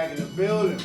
back in the building.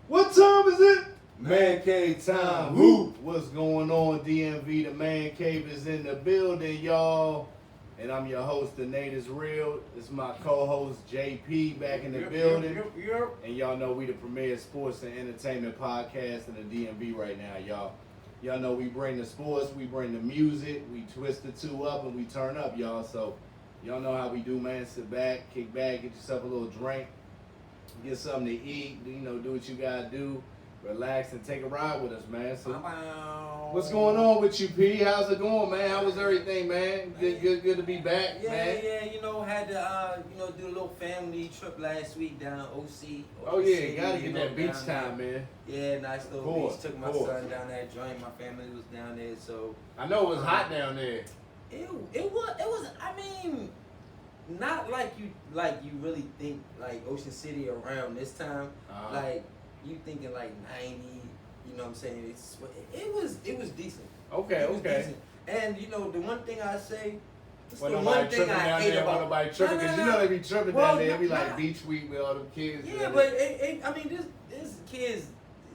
What time is it? Man Cave time. Woo! What's going on, DMV? The Man Cave is in the building, y'all. And I'm your host, The Nate is Real. It's my co-host, JP, back in the building. And y'all know we the premier sports and entertainment podcast in the DMV right now, y'all. Y'all know we bring the sports, we bring the music, we twist the two up, and we turn up, y'all. So y'all know how we do, man. Sit back, kick back, get yourself a little drink. Get something to eat, do what you gotta do, relax and take a ride with us, man. So, what's going on with you, P? How's it going, man? How was everything, man? Good to be back, man. Yeah. Had to do a little family trip last week down OC. Oh yeah, gotta get that beach time, man. Yeah, nice little beach. Took my son down there, joined my family was down there, so. I know it was hot down there. It was. I mean. Not like you really think like Ocean City around this time. Like you thinking like 90. You know what I'm saying? It was decent. Okay. Decent. And the one thing I say. Well, nobody tripping down there. Nobody tripping because they be tripping down there. It be like beach week with all them kids. Yeah, but this kids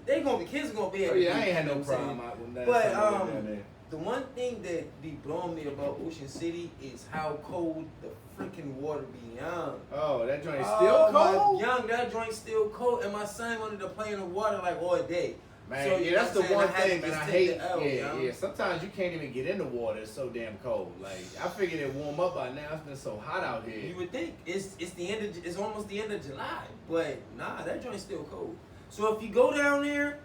kids are gonna be. Oh yeah, I ain't had no problem with that. But the one thing that be blowing me about Ocean City is how cold the freaking water be young. Oh, that joint still cold? That joint still cold, and my son wanted to play in the water like all day. Man, so, that's the one thing, man. I hate. Yeah. Sometimes you can't even get in the water. It's so damn cold. Like I figured it warm up by now. It's been so hot out here. You would think it's almost the end of July, but nah, that joint's still cold. So if you go down there.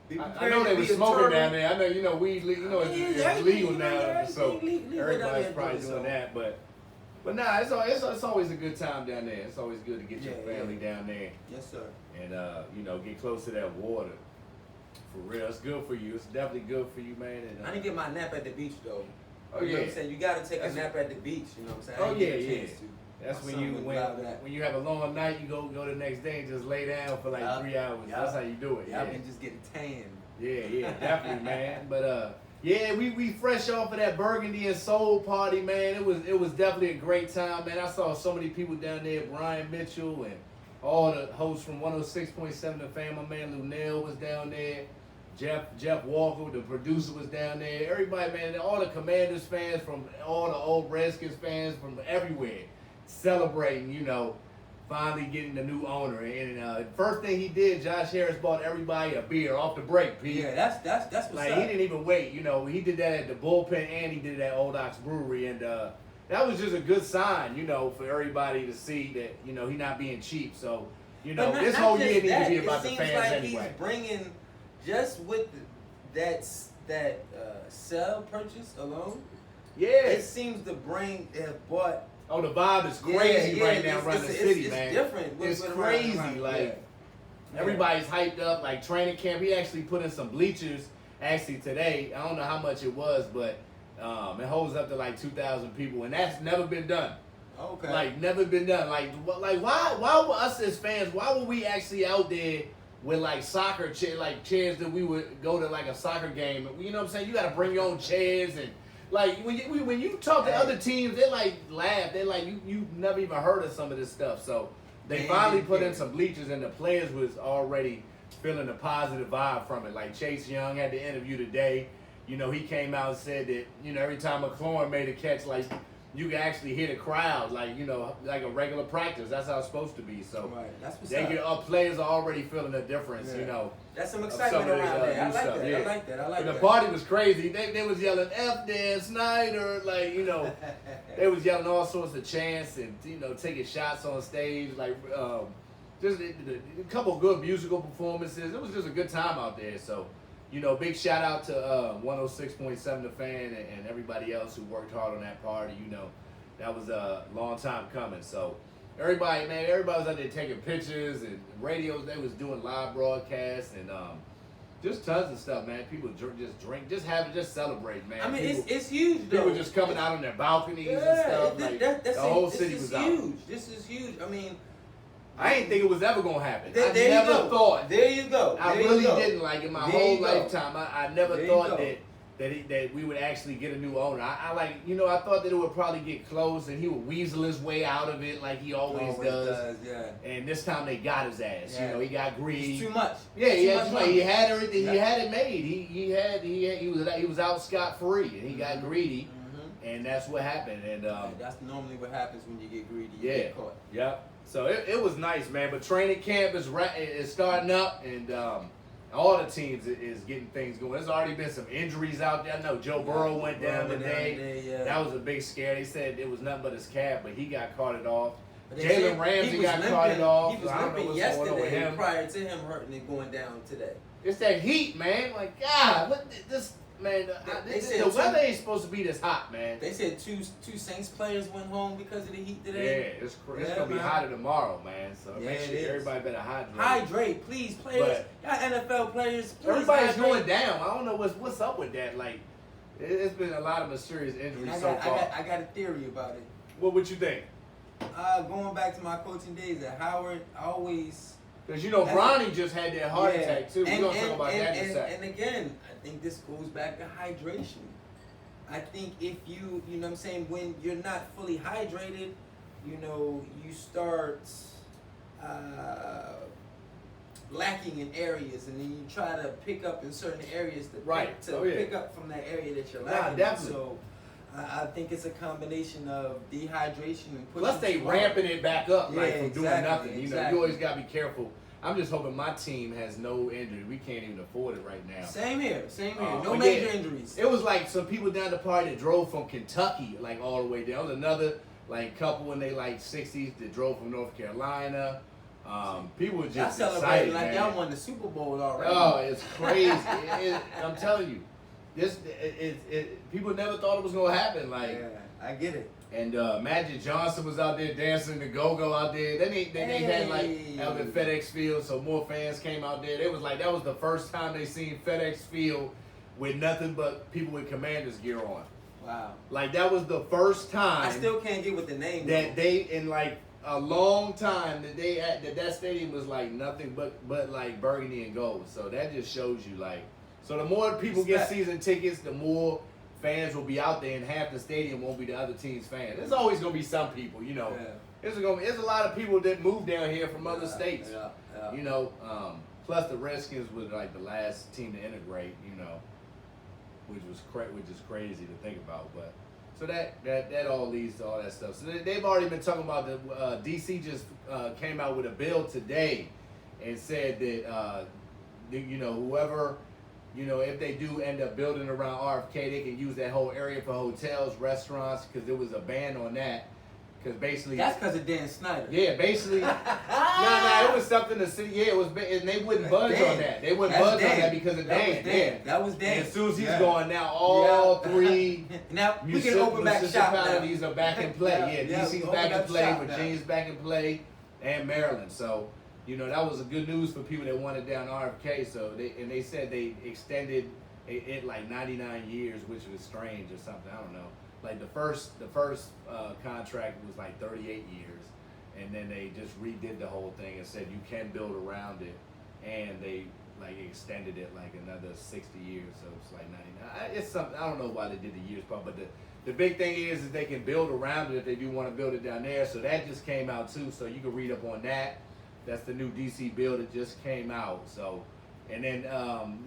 I know they were smoking down there. I know, weed, it's legal now, so everybody's probably doing that. But nah, it's always a good time down there. It's always good to get your family down there. Yes, sir. And get close to that water. For real, it's good for you. It's definitely good for you, man. And, I didn't get my nap at the beach though. Oh you know what I'm saying? You got to take a nap at the beach. You know what I'm Oh saying? yeah. That's when you have a long night, you go the next day and just lay down for like 3 hours. That's how you do it. I've been just getting tan. Yeah, definitely, man. But we fresh off of that Burgundy and Soul party, man. It was definitely a great time, man. I saw so many people down there. Brian Mitchell and all the hosts from 106.7 The Fan. My man Lunell was down there. Jeff Walker, the producer, was down there. Everybody, man, all the Commanders fans from all the old Redskins fans from everywhere. Celebrating, finally getting the new owner. And first thing he did, Josh Harris bought everybody a beer off the break, Pete. Yeah, that's what's like, up. He didn't even wait. He did that at the Bullpen and he did it at Old Ox Brewery. And that was just a good sign, for everybody to see that, he not being cheap. So, this whole year needs to be about the fans like anyway. He's bringing, just with that sell purchase alone, it seems to have bought. Oh, the vibe is crazy right now around the city, man. It's different. It's crazy. Everybody's hyped up. Like training camp, he actually put in some bleachers. Actually today, I don't know how much it was, but it holds up to like 2,000 people, and that's never been done. Okay. Like never been done. Like why would us as fans? Why were we actually out there with like soccer chairs that we would go to like a soccer game? You know what I'm saying? You got to bring your own chairs and. Like when you talk to other teams, they like laugh. They like you never even heard of some of this stuff. So they finally put in some bleachers, and the players was already feeling a positive vibe from it. Like Chase Young had the interview today. He came out and said that every time McLaurin made a catch, like you can actually hear the crowd, like, you know, like a regular practice. That's how it's supposed to be. So Right. That's what's they up. get players are already feeling the difference, you know. That's some of excitement some of this, around there. I new like stuff, that. yeah. I like that. I like But that. the party was crazy. They was yelling F Dan Snyder, like, you know, they was yelling all sorts of chants and, you know, taking shots on stage, like just a couple of good musical performances. It was just a good time out there. So, you know, big shout out to 106.7 The Fan and everybody else who worked hard on that party. You know, that was a long time coming. So everybody was out there taking pictures and radios. They was doing live broadcasts and just tons of stuff, man. People just celebrate, man. I mean, people, it's huge though. People just coming out on their balconies and stuff. Like, the whole city was out. This is huge. I mean, I didn't think it was ever gonna happen. There I never you go. thought. There you go. I really didn't. Like in my There whole you go. lifetime, I never There you thought go. that we would actually get a new owner. I like, you know, I thought that it would probably get close and he would weasel his way out of it like he always does. Yeah. And this time they got his ass. Yeah. You know, he got greedy. It's too much. Yeah, Too he much had money. he had everything. Yeah. He had it made. He was out scot free and he got greedy, and that's what happened. And that's normally what happens when you get greedy. You yeah, get caught. yep. So it was nice, man. But training camp is starting up, and all the teams is getting things going. There's already been some injuries out there. I know Joe Burrow went down today. Yeah. That was a big scare. They said it was nothing but his calf, but he got carted off. But they said Jalen Ramsey he was got limping- carted off. He was I don't know limping what's going on with yesterday him. prior to him hurting and going down today. It's that heat, man. Like, God, what this, man? They The said weather ain't supposed to be this hot, man. They said two Saints players went home because of the heat Yeah, today. it's Yeah, gonna be man. hotter tomorrow, man. So Yeah, make it sure is. everybody better hydrate. Hydrate, please, players. Y'all NFL players, please Everybody's hydrate. going down. I don't know what's up with that. Like, it's been a lot of mysterious injuries so far. I got a theory about it. What would you think? Going back to my coaching days at Howard, I always. Because you know, Bronny just had that heart attack too. We're gonna talk about that in a second. And again, I think this goes back to hydration. I think if you know what I'm saying, when you're not fully hydrated, you know, you start lacking in areas, and then you try to pick up in certain areas to pick up from that area that you're lacking. Definitely. So I think it's a combination of dehydration and pushing. Plus, they too hard. ramping it back up, like Yeah, from doing exactly, nothing. You know, exactly. you always gotta be careful. I'm just hoping my team has no injury. We can't even afford it right now. Same here. No but major yeah, injuries. It was like some people down the party that drove from Kentucky, like all the way down. There was another like couple in they like 60s that drove from North Carolina. People were Y'all just celebrating excited, like man. y'all won the Super Bowl already. Oh, it's crazy. I'm telling you, people never thought it was gonna happen. Like, yeah, I get it. and Magic Johnson was out there dancing the go-go out there. Then they had like out at FedEx Field, so more fans came out there. It was like that was the first time they seen FedEx Field with nothing but people with Commanders gear on. Wow. Like that was the first time I still can't get with the name. that they in like a long time that stadium was like nothing but like burgundy and gold. So that just shows you like, so the more people get season tickets, the more fans will be out there, and half the stadium won't be the other team's fans. There's always gonna be some people, you know. Yeah. There's a lot of people that move down here from other states. Yeah. You know, plus the Redskins was like the last team to integrate, you know, which is crazy to think about. But so that all leads to all that stuff. So they've already been talking about the DC just came out with a bill today and said that you know, whoever, you know, if they do end up building around RFK, they can use that whole area for hotels, restaurants, because there was a ban on that. Because basically, That's because of Dan Snyder. yeah, basically, it was something the city. Yeah, it was, and they wouldn't budge on that. They wouldn't budge on that because of Dan. Yeah, That was Dan. and as soon as he's gone now, all three Now we can open back shop now. municipalities are back in play. Yeah, DC's open back in up play, shop now. Virginia's back in play, and Maryland. So, you know, that was a good news for people that wanted down RFK. So they said they extended it like 99 years, which was strange or something. I don't know. Like the first contract was like 38 years, and then they just redid the whole thing and said you can build around it, and they like extended it like another 60 years, so it's like 99. It's something, I don't know why they did the years part, but the big thing is they can build around it if they do want to build it down there. So that just came out too, so you can read up on that. That's the new DC bill that just came out. So, and then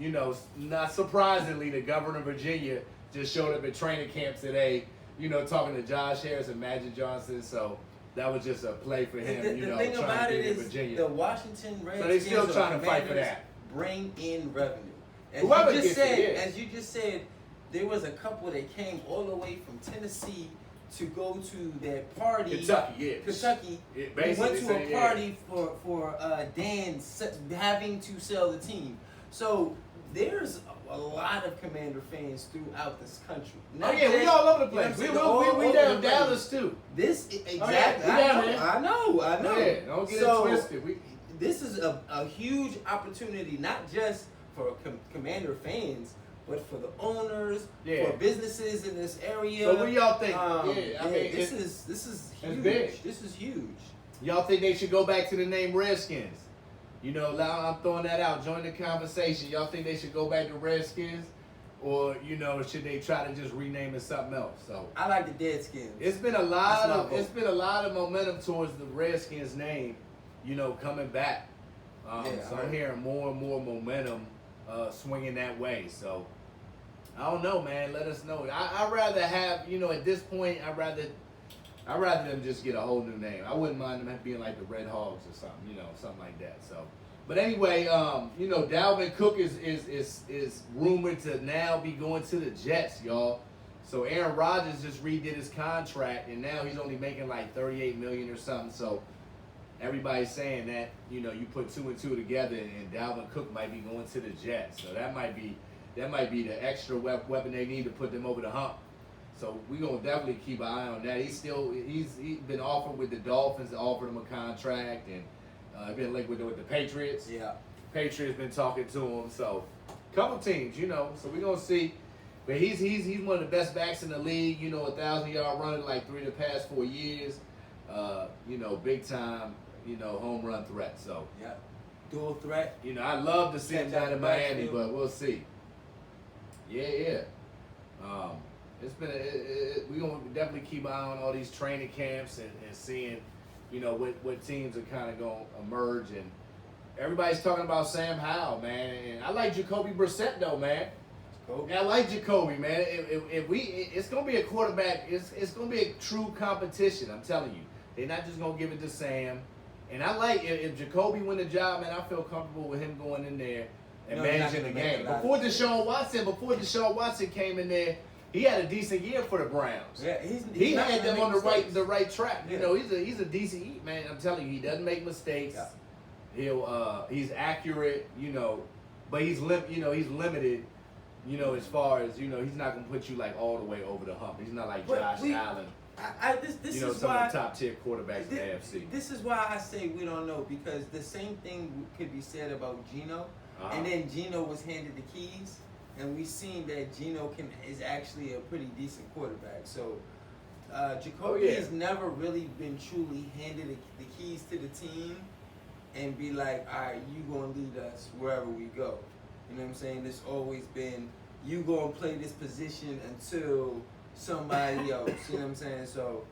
you know, not surprisingly, the governor of Virginia just showed up at training camp today. talking to Josh Harris and Magic Johnson. So that was just a play for him, The thing trying about to it get in is Virginia. the Washington Redskins So they still trying to fight for that. Bring in revenue. Whoever As gets you just said, there was a couple that came all the way from Tennessee to go to their party. Kentucky. We went to a party for Dan having to sell the team. So there's a lot of Commander fans throughout this country. We all over the place. We down in Dallas too. Exactly. I know. Yeah, don't get it twisted. This is a huge opportunity, not just for Commander fans, but for the owners, for businesses in this area. So what do y'all think? This is huge. Big. This is huge. Y'all think they should go back to the name Redskins? I'm throwing that out. Join the conversation. Y'all think they should go back to Redskins? Or, should they try to just rename it something else? So I like the Deadskins. It's been a lot of momentum towards the Redskins name, coming back. So I'm hearing more and more momentum swinging that way. So I don't know, man. Let us know. I'd rather have, at this point, I'd rather them just get a whole new name. I wouldn't mind them being like the Red Hogs or something, something like that. So, but anyway, Dalvin Cook is rumored to now be going to the Jets, y'all. So Aaron Rodgers just redid his contract, and now he's only making like $38 million or something. So everybody's saying that you put 2 and 2 together, and Dalvin Cook might be going to the Jets. So that might be the extra weapon they need to put them over the hump. So we're gonna definitely keep an eye on that. He's been offered with the Dolphins, offered him a contract, and been linked with the Patriots. Yeah, Patriots been talking to him. So couple teams, So we're gonna see. But he's one of the best backs in the league. 1,000-yard running like 3 of the past 4 years. Big time. Home run threat. So yeah, dual threat. I'd love to see him down in Miami, but we'll see. Yeah. We're gonna definitely keep an eye on all these training camps and seeing, what teams are kind of gonna emerge. And everybody's talking about Sam Howell, man. And I like Jacoby Brissett though, man. I like Jacoby, man. It's gonna be a quarterback. It's gonna be a true competition. I'm telling you, they're not just gonna give it to Sam. And I like if Jacoby win the job, man. I feel comfortable with him going in there and managing the game. Before Deshaun Watson came in there, he had a decent year for the Browns. Yeah, he had them on the right track. Yeah. He's a decent man. I'm telling you, he doesn't make mistakes. Yeah. He's accurate. But he's limited. As far as he's not gonna put you like all the way over the hump. He's not like Josh Allen. This is some why of the top tier quarterbacks in the AFC. This is why I say we don't know, because the same thing could be said about Geno, and then Geno was handed the keys, and we've seen that Geno is actually a pretty decent quarterback. So Jacoby has never really been truly handed the keys to the team and be like, all right, you gonna lead us wherever we go. You know what I'm saying? It's always been you gonna play this position until somebody else. You know what I'm saying? So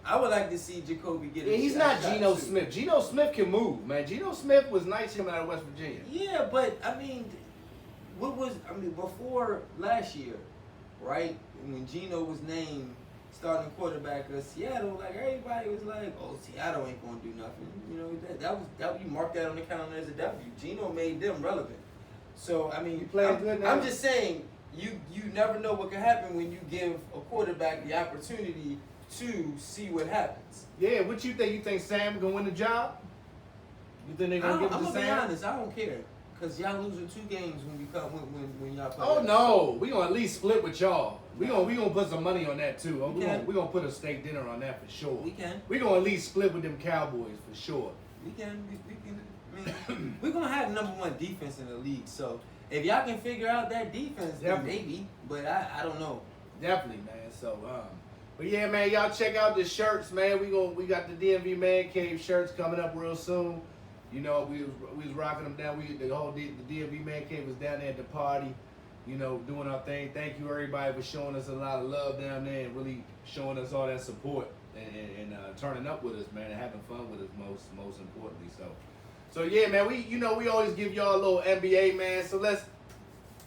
I would like to see Jacoby get a he's not Geno Smith. Geno Smith can move, man. Geno Smith was nice coming out of West Virginia. Yeah, but before last year, right? When Geno was named starting quarterback of Seattle, like everybody was like, "Oh, Seattle ain't gonna do nothing." That you mark that on the calendar as a W. Geno made them relevant. So I'm just saying, you never know what can happen when you give a quarterback the opportunity to see what happens. Yeah, what you think? You think Sam gonna win the job? You think they're gonna give it to Sam? I'm gonna be honest, I don't care. Cause y'all losing 2 games when y'all play. Oh no, we gonna at least split with y'all. We gonna put some money on that too. We gonna put a steak dinner on that for sure. We can. We gonna at least split with them Cowboys for sure. We can. We're gonna have #1 defense in the league. So if y'all can figure out that defense, then maybe. But I don't know. Definitely, man. So but yeah, man, y'all check out the shirts, man. We got the DMV Man Cave shirts coming up real soon. We was rocking them down. The DMV Man Cave was down there at the party, doing our thing. Thank you everybody for showing us a lot of love down there and really showing us all that support and turning up with us, man, and having fun with us most importantly. So yeah, man, we always give y'all a little NBA, man. So let's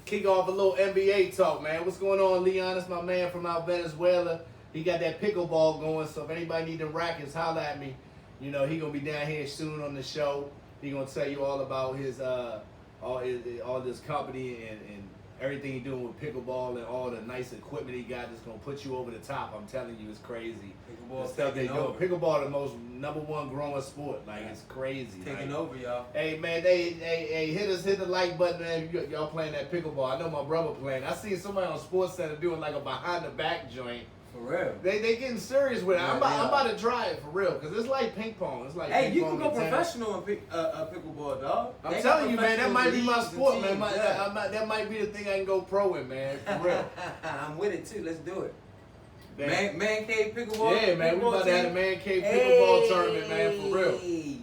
kick off a little NBA talk, man. What's going on, Leonis, my man from out Venezuela? He got that pickleball going. So if anybody need them rackets, holler at me. You know, he gonna be down here soon on the show. He gonna tell you all about his all this company and everything he doing with pickleball and all the nice equipment he got that's gonna put you over the top. I'm telling you, it's crazy. Pickleball The stuff they do. over. Pickleball the most #1 growing sport. Like it's crazy. Taking like, over, y'all. Hey man, hey, hit the like button, man. Y'all playing that pickleball. I know my brother playing. I seen somebody on Sports Center doing like a behind the back joint. For real. They getting serious with it. Yeah, I'm about to try it for real because it's like ping pong. It's like Hey, ping you pong can go and tennis. professional in pickleball, dog. I'm They telling got you, man, that professional might be my leagues and sport, teams, man. yeah. That might be the thing I can go pro in, man. For real. I'm with it too. Let's do it. Man. Man cave pickleball. Yeah, man. We pickleball about to have a team. man cave pickleball Hey. tournament, man. For real.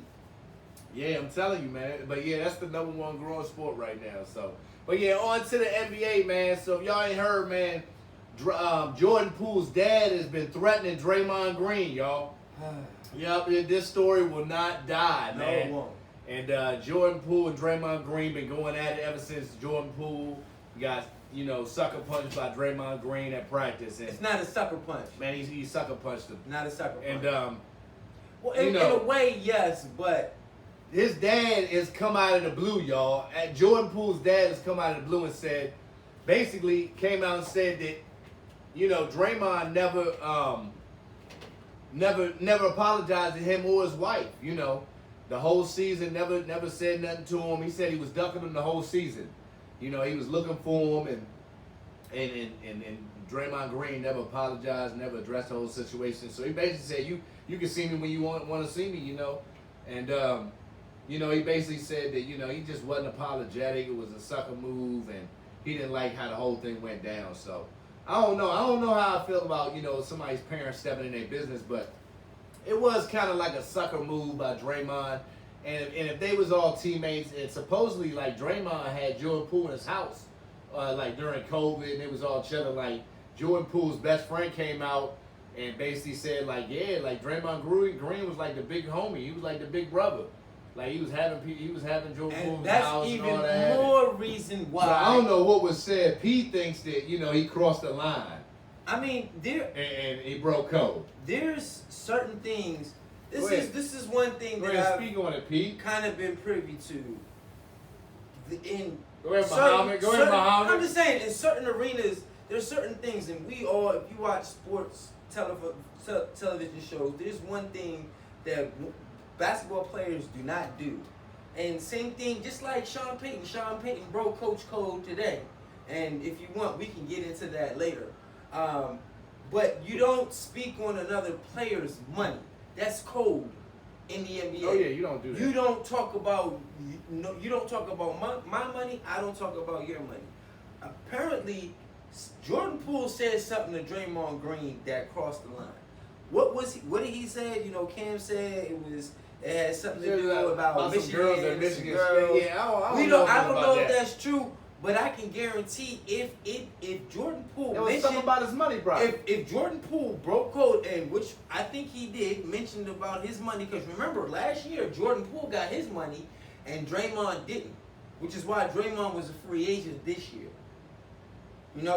Yeah, I'm telling you, man. But yeah, that's the #1 growing sport right now. So, but yeah, on to the NBA, man. So if y'all ain't heard, man, Jordan Poole's dad has been threatening Draymond Green, y'all. Yep, this story will not die, No, man. it won't. And Jordan Poole and Draymond Green been going at it ever since Jordan Poole got, sucker punched by Draymond Green at practice. And It's not a sucker punch. man, he sucker punched him. Not a sucker punch. And well, in a way, yes, but his dad has come out of the blue, y'all. Jordan Poole's dad has come out of the blue and said, basically came out and said that, Draymond never apologized to him or his wife. The whole season, never said nothing to him. He said he was ducking him the whole season. He was looking for him, and Draymond Green never apologized, never addressed the whole situation. So he basically said, you can see me when you want to see me, And he basically said that he just wasn't apologetic. It was a sucker move, and he didn't like how the whole thing went down. So I don't know how I feel about somebody's parents stepping in their business, but it was kind of like a sucker move by Draymond. And if they was all teammates, and supposedly like Draymond had Jordan Poole in his house, like during COVID, and they was all chilling. Like Jordan Poole's best friend came out and basically said like, yeah, like Draymond Green was like the big homie. He was like the big brother. Like he was having Jordan Poole in his house and all that. That's even more reason why. So I don't know what was said. Pete thinks that he crossed the line. I mean, and he broke code. There's certain things. This is one thing Go that ahead, I've speak on it, Pete. kind of been privy to. Go ahead, Muhammad. I'm just saying, in certain arenas, there's certain things, and we all, if you watch sports television shows, there's one thing that basketball players do not do. And same thing, just like Sean Payton. Sean Payton broke coach code today. And if you want, we can get into that later. But you don't speak on another player's money. That's code in the NBA. Oh yeah, you don't do that. You don't talk about my money. I don't talk about your money. Apparently, Jordan Poole said something to Draymond Green that crossed the line. What did he say? Cam said it had something to do about Michigan. Some girls at Michigan. Yeah, I don't know if that's true, but I can guarantee if Jordan Poole there was something about his money, bro. If Jordan Poole broke code, and which I think he did, mentioned about his money, because remember last year Jordan Poole got his money and Draymond didn't, which is why Draymond was a free agent this year.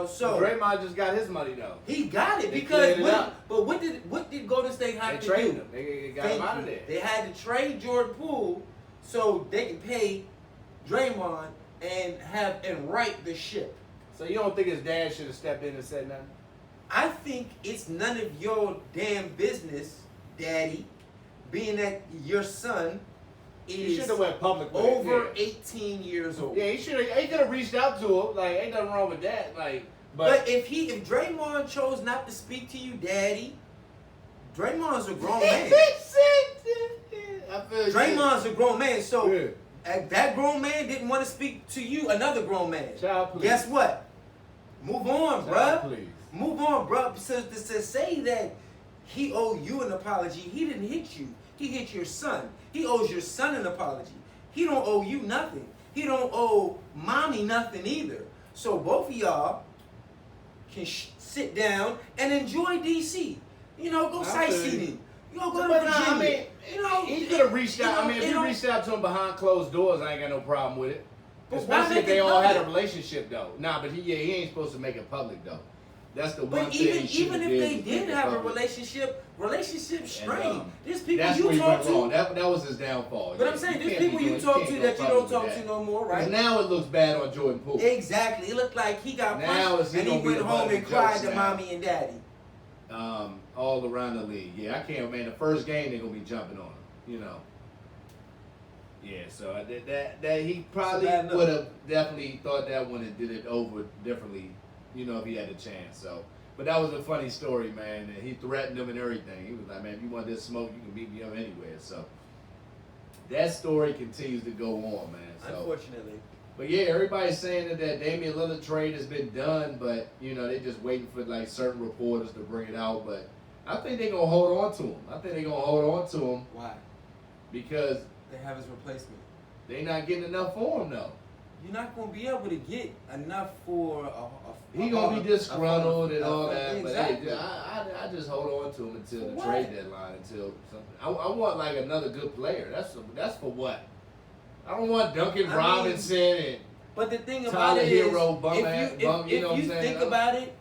So Draymond just got his money though. He got it They because cleared it up. but what did Golden State have They to traded do? him. They got him out of there. They had to trade Jordan Poole so they can pay Draymond and right the ship. So you don't think his dad should have stepped in and said nothing? I think it's none of your damn business, Daddy, being that your son He is should have went public with over it. 18 years old. Yeah, he should have. He could have reached out to him. Like, ain't nothing wrong with that. Like, But if Draymond chose not to speak to you, Daddy, Draymond's a grown man. I feel Draymond's a grown man, so yeah. that grown man didn't want to speak to you, another grown man. Child, please. Guess what? Move on, Child, bruh. please. Move on, bruh. So to say that he owed you an apology, he didn't hit you. He hit your son. He owes your son an apology. He don't owe you nothing. He don't owe mommy nothing either. So both of y'all can sit down and enjoy DC. Go sightseeing. Go to But Virginia. he could have reached out. If you reached out to him behind closed doors, I ain't got no problem with it. Especially if they all had a relationship, though. Nah, but he ain't supposed to make it public, though. That's the one But thing. even if they did have a relationship strained. There's people that's you where he talk went to. wrong. That was his downfall. But I'm saying there's people you talk to that you don't talk to no more, right? Now it looks bad on Jordan Poole. Exactly. It looked like he got punched and he went home and cried to mommy and daddy. All around the league. Yeah, I can't, man. The first game they're gonna be jumping on him. You know. Yeah, so that he probably would have definitely thought that one and did it over differently, you know, if he had a chance. So, but that was a funny story, man. And he threatened him and everything. He was like, man, if you want this smoke, you can beat me up anywhere. So that story continues to go on, man. So, unfortunately. But yeah, everybody's saying that Damian Lillard trade has been done, but you know they're just waiting for like certain reporters to bring it out. But I think they're gonna hold on to him. Why? Because they have his replacement. They're not getting enough for him though. You're not gonna be able to get enough for he gonna be disgruntled and all that. Exactly. But hey, I just hold on to him until the trade deadline. Until something. I want like another good player. That's for what. I don't want Duncan Robinson and. But the thing about it is, if you think about it,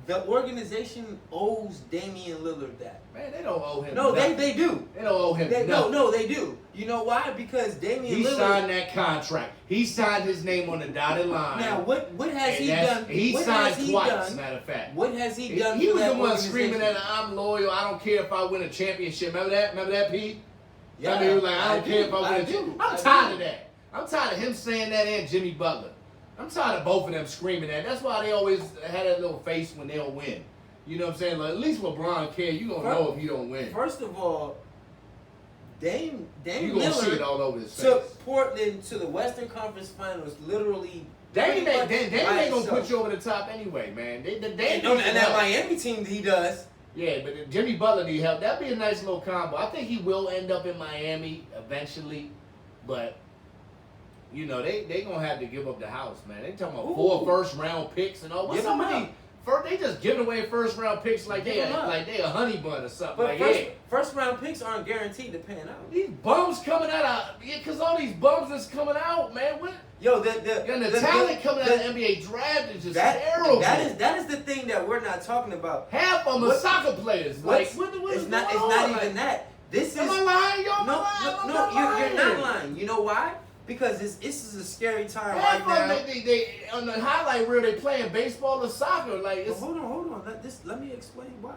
the organization owes Damian Lillard that. Man, they don't owe him. No, nothing. they do. They don't owe him. No, they do. You know why? Because Damian Lillard signed that contract. He signed his name on the dotted line. Now, what has he done? He signed twice. Matter of fact, what has he done? He was the one screaming that I'm loyal. I don't care if I win a championship. Remember that, Pete? Yeah. He was like, I don't care if I win a championship. I'm tired of that. I'm tired of him saying that and Jimmy Butler. I'm tired of both of them screaming that. That's why they always had that little face when they don't win. You know what I'm saying? Like, at least LeBron care. You gonna know if you don't win. First of all, Dame Lillard took Portland to the Western Conference Finals. Literally, Dame ain't gonna put you over the top anyway, man. And that Miami team, he does. Yeah, but Jimmy Butler need help. That'd be a nice little combo. I think he will end up in Miami eventually, but. You know, they gonna have to give up the house, man. They talking about 4 first-round picks and all. What's some of these? They just giving away first-round picks like they a honey bun or something. But first-round picks aren't guaranteed to pan out. These bums coming out of because all these bums that's coming out, man. What? Yo, the talent coming out of the NBA draft is just terrible. That is the thing that we're not talking about. Half of them are soccer players. Like it's not even that. This is. Am I lying? No, you're not lying. You know why? Because this is a scary time right now. They on the highlight reel they playing baseball or soccer. Like hold on. Let me explain why.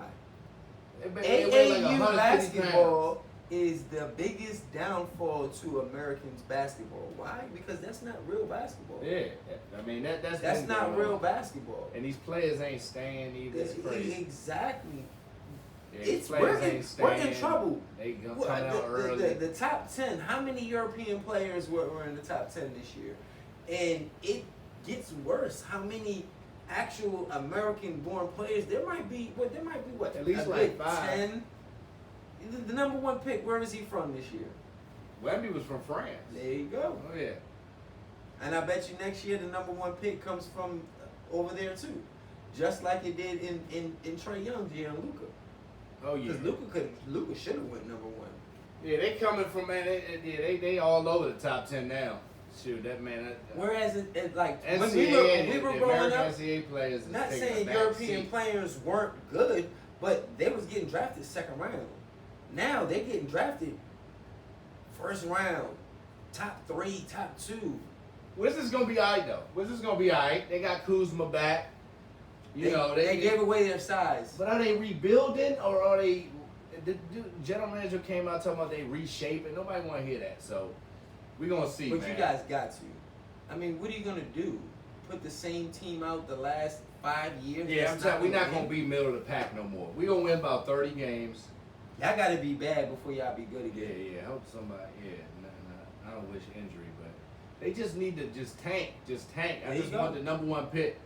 AAU basketball is the biggest downfall to Americans basketball. Why? Because that's not real basketball. Yeah, I mean that's not real basketball. And these players ain't staying either. It's crazy. Exactly. Yeah, We're in trouble. They come out early. The top 10. How many European players were in the top 10 this year? And it gets worse. How many actual American-born players? There might be what? At least like 5. 10. The number 1 pick. Where is he from this year? Wemby was from France. There you go. Oh yeah. And I bet you next year the number 1 pick comes from over there too, just like it did in Trae Young's year and Luka. Oh yeah. Because Luka should have went number 1. Yeah, they coming from man. They all over the top 10 now. Shoot, that man. Whereas it like NCAA, when we were growing up, NCAA players not saying European players weren't good, but they was getting drafted 2nd round. Now they getting drafted 1st round, top 3, top 2. This is gonna be alright though. They got Kuzma back. They gave away their size. But are they rebuilding or are they? The general manager came out talking about they reshaping. Nobody want to hear that. So we're gonna see. But man, you guys got to. I mean, what are you gonna do? Put the same team out the last 5 years? Yeah, I'm telling you, we're not gonna be middle of the pack no more. We're gonna win about 30 games. Y'all gotta be bad before y'all be good again. Yeah. Hope somebody. Yeah. I don't wish injury, but they just need to tank. I just want the number 1 pick.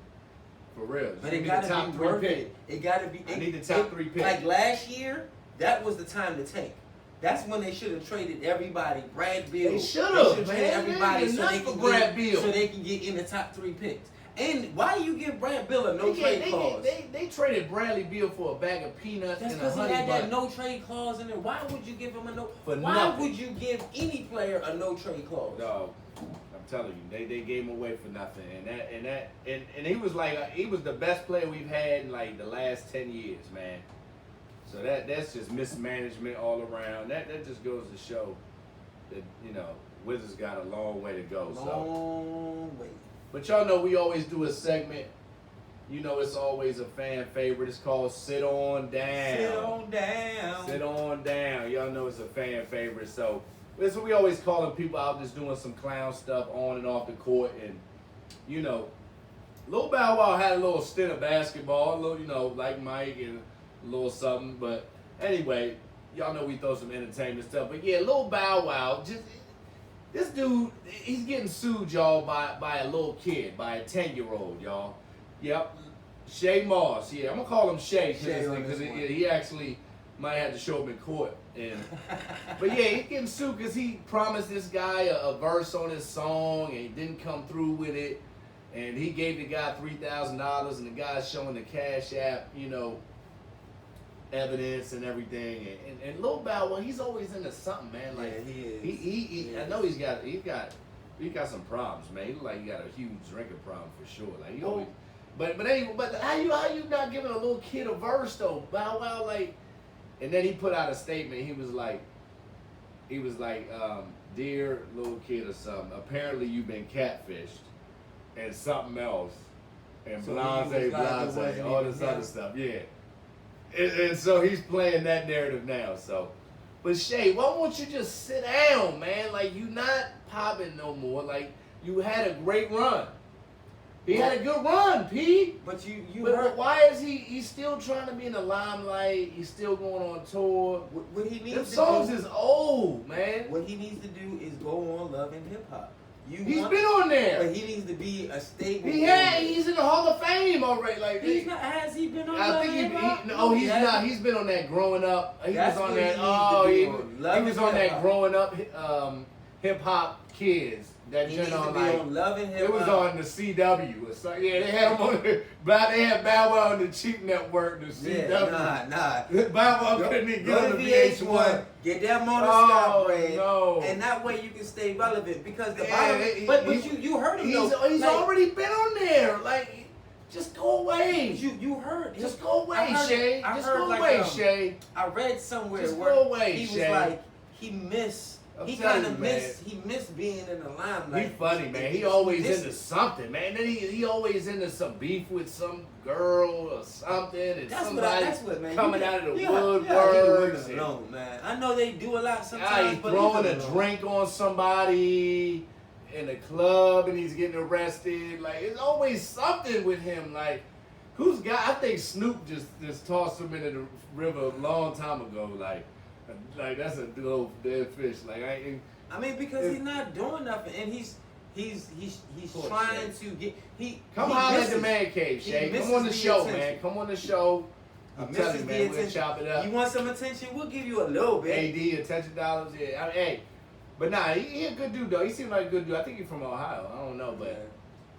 For real. But it gotta be worth it. It gotta be. I need the top 3 picks. Like last year, that was the time to tank. That's when they should have traded everybody. Brad Beal. They should have traded everybody so they can get in the top 3 picks. And why do you give Brad Beal a no-trade clause? They traded Bradley Beal for a bag of peanuts and a honey bun. That's because he had that no-trade clause in there. Why would you give him would you give any player a no-trade clause? No. I I'm telling you, they gave him away for nothing, and he was like he was the best player we've had in like the last 10 years, man. So that's just mismanagement all around. That just goes to show that Wizards got a long way to go. Long way. But y'all know we always do a segment. It's always a fan favorite. It's called Sit On Down. Sit on down. Sit on down. Y'all know it's a fan favorite. So that's what we always calling people out just doing some clown stuff on and off the court. And, Lil Bow Wow had a little stint of basketball, a little, like Mike and a little something. But anyway, y'all know we throw some entertainment stuff. But yeah, Lil Bow Wow, this dude, he's getting sued, y'all, by a little kid, by a 10-year-old, y'all. Yep. Shay Moss. Yeah, I'm going to call him Shay because he actually might have to show up in court. But yeah, he's getting sued because he promised this guy a verse on his song and he didn't come through with it. And he gave the guy $3,000 and the guy's showing the Cash App, evidence and everything. And Lil Bow Wow, he's always into something, man. Like yeah, he is. I know he's got some problems, man. He look like he got a huge drinking problem for sure. Like he always. But anyway, how you not giving a little kid a verse though? Bow Wow, like, and then he put out a statement. He was like, dear little kid or something. Apparently you've been catfished, and something else, and So blase, all this other stuff. Yeah, and so he's playing that narrative now. So, but Shay, why won't you just sit down, man? Like you not popping no more. Like you had a great run. He had a good run, P. But But why is he's still trying to be in the limelight? He's still going on tour. What he needs Them to songs do, is old, man. What he needs to do is go on Love and Hip Hop. He's been on there. But he needs to be a stable. He's in the Hall of Fame already. Like He's not. Has he been on? I Love think and Hip Hop? he's not. He's been on that growing up. He That's was on what that. he needs to He be on. was on that growing up hip hop kids. That He needs to on be like on Love and Hip Hop. it was on the CW. Or so, yeah, they had him on. They had Bow Wow on the cheap network. The CW. Nah. Bow Wow couldn't even get on the VH1. Get that monoscope bread, no. and that way you can stay relevant. Because the Yeah, bottom, but you heard him. He's like, already been on there. Like, just go away. You heard. Just go away, Shay. Just go like, away, Shay. I read somewhere Just where go away, he was Shay. like he kind of missed being in the limelight. He's funny, man. He always into something, man. Then he always into some beef with some girl or something, and somebody coming out of the woodwork. Alone, man. I know they do a lot sometimes. He's throwing a drink on somebody in a club, and he's getting arrested. Like it's always something with him. Like I think Snoop just tossed him into the river a long time ago. Like that's a little dead fish. Like I mean, because he's not doing nothing, and he's trying to get Come holler at the man cave, Shay. Come on the show, man. Come on the show. I'm telling you, man, we'll chop it up. You want some attention? We'll give you a little bit. AD, attention dollars, yeah. Hey, but nah, he a good dude though. He seemed like a good dude. I think he's from Ohio. I don't know, but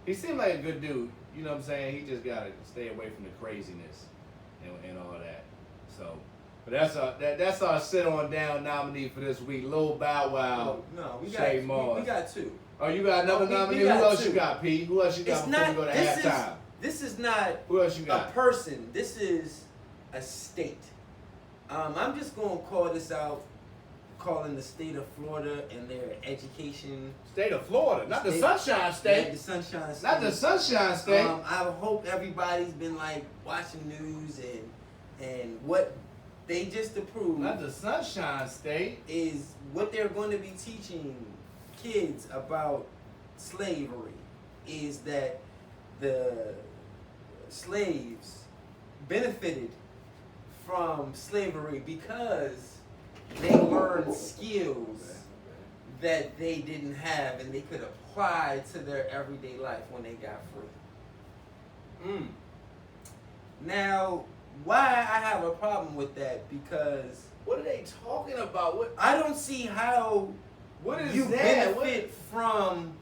he seemed like a good dude. You know what I'm saying? He just gotta stay away from the craziness and all that. So. But that's our sit on down nominee for this week. Lil Bow Wow. No, we got two. Oh, you got another nominee? Who else you got, P? Who else you got before we go to halftime? This is not Who else you got? a person. This is a state. I'm just gonna call this out, calling the state of Florida and their education. State of Florida, not the Sunshine State. Yeah, the Sunshine State. Not the Sunshine State. I hope everybody's been like watching news and what they just approved. Not the Sunshine State. Is what they're going to be teaching kids about slavery is that the slaves benefited from slavery because they learned skills that they didn't have and they could apply to their everyday life when they got free. Now, why I have a problem with that? Because what are they talking about? I don't see how you benefit from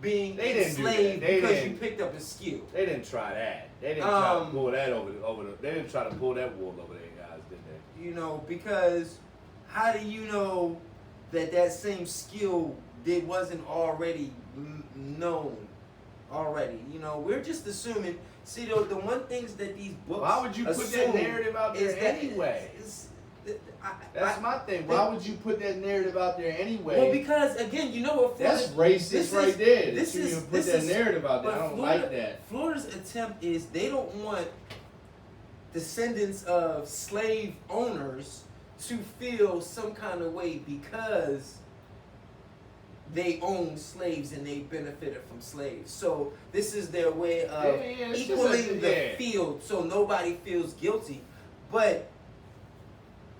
being enslaved because you picked up a skill. They didn't try that. They didn't try to pull that they didn't try to pull that wool over their guys, did they? Because how do you know that same skill it wasn't already known already. You know, we're just assuming. See, the one things that these books. Why would you put that narrative out there anyway? That's my thing. Why would you put that narrative out there anyway? Well, because again, you know what? That's racist right there. This is put that narrative out there. I don't like that. Florida's attempt is they don't want descendants of slave owners to feel some kind of way because they own slaves and they benefited from slaves. So this is their way of equaling the field so nobody feels guilty. But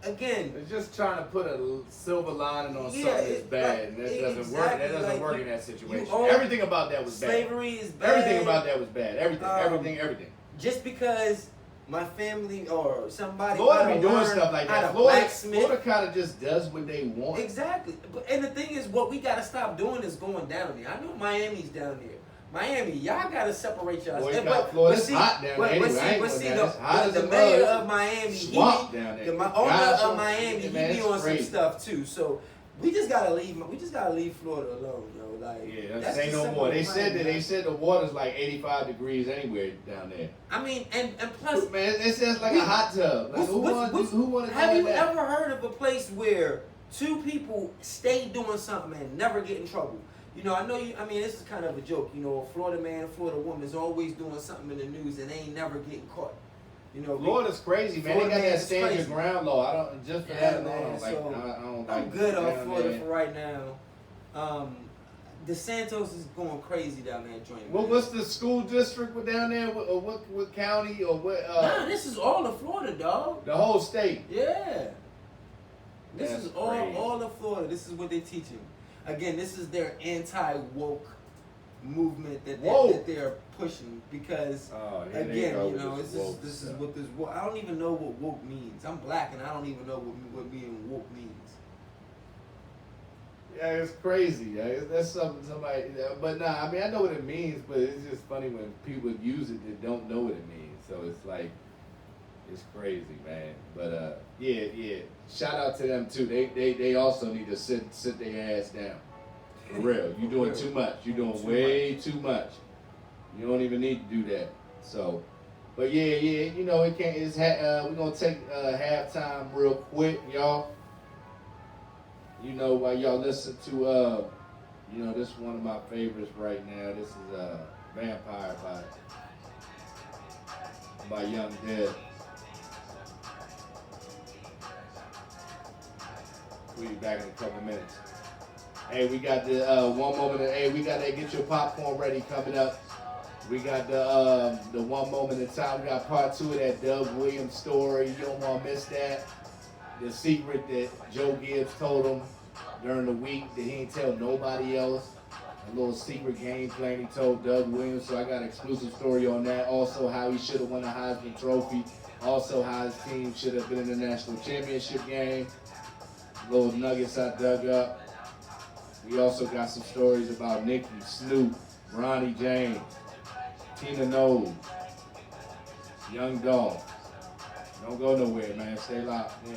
again, it's just trying to put a silver lining on something that's bad, and that doesn't work. That doesn't work in that situation. Everything about that was bad. Slavery is bad. Everything about that was bad. Everything. Just because my family or somebody Florida be doing stuff like that. Florida kind of just does what they want. Exactly. And the thing is, what we got to stop doing is going down there. I know Miami's down there. Miami, y'all got to separate y'all. Florida's hot down there anyway. But see, the mayor of Miami, the owner of Miami, he be on some stuff too. So we just gotta leave. We just gotta leave Florida alone, yo. Like, that's ain't no more. They said the water's like 85 degrees anywhere down there. I mean, and plus, man, it says like a hot tub. Like, who want to? Have you ever heard of a place where two people stay doing something and never get in trouble? You know, I mean, this is kind of a joke. You know, a Florida man, a Florida woman is always doing something in the news and they ain't never getting caught. You know, Florida's crazy, man. They got that stand your ground law. I don't just for that alone. I'm good on Florida for right now. DeSantos is going crazy down there joining. What's the school district down there? What county or what? Nah, this is all of Florida, dog. The whole state. Yeah. This is all of Florida. This is what they teaching. Again, this is their anti-woke movement that they're pushing because again, you know, this is what this woke. I don't even know what woke means. I'm black and I don't even know what being woke means. Yeah, it's crazy. Yeah. That's somebody. But nah, I mean, I know what it means, but it's just funny when people use it that don't know what it means. So it's like, it's crazy, man. But yeah. Shout out to them too. They also need to sit their ass down. For real. You're doing too much. You're doing way too much. You don't even need to do that. So, but yeah. You know, it can't. We're gonna take halftime real quick, y'all. You know, while y'all listen to you know, this is one of my favorites right now. This is Vampire by Young Dead. We'll be back in a couple minutes. Hey, we got the one moment. We got that get your popcorn ready coming up. We got the one moment in time. We got part 2 of that Doug Williams story. You don't want to miss that. The secret that Joe Gibbs told him during the week that he ain't tell nobody else. A little secret game plan he told Doug Williams. So I got an exclusive story on that. Also, how he should have won a Heisman Trophy. Also, how his team should have been in the national championship game. Little nuggets I dug up. We also got some stories about Nicki, Snoop, Ronnie James, Tina Knowles, Young Dolph. Don't go nowhere, man. Stay locked in.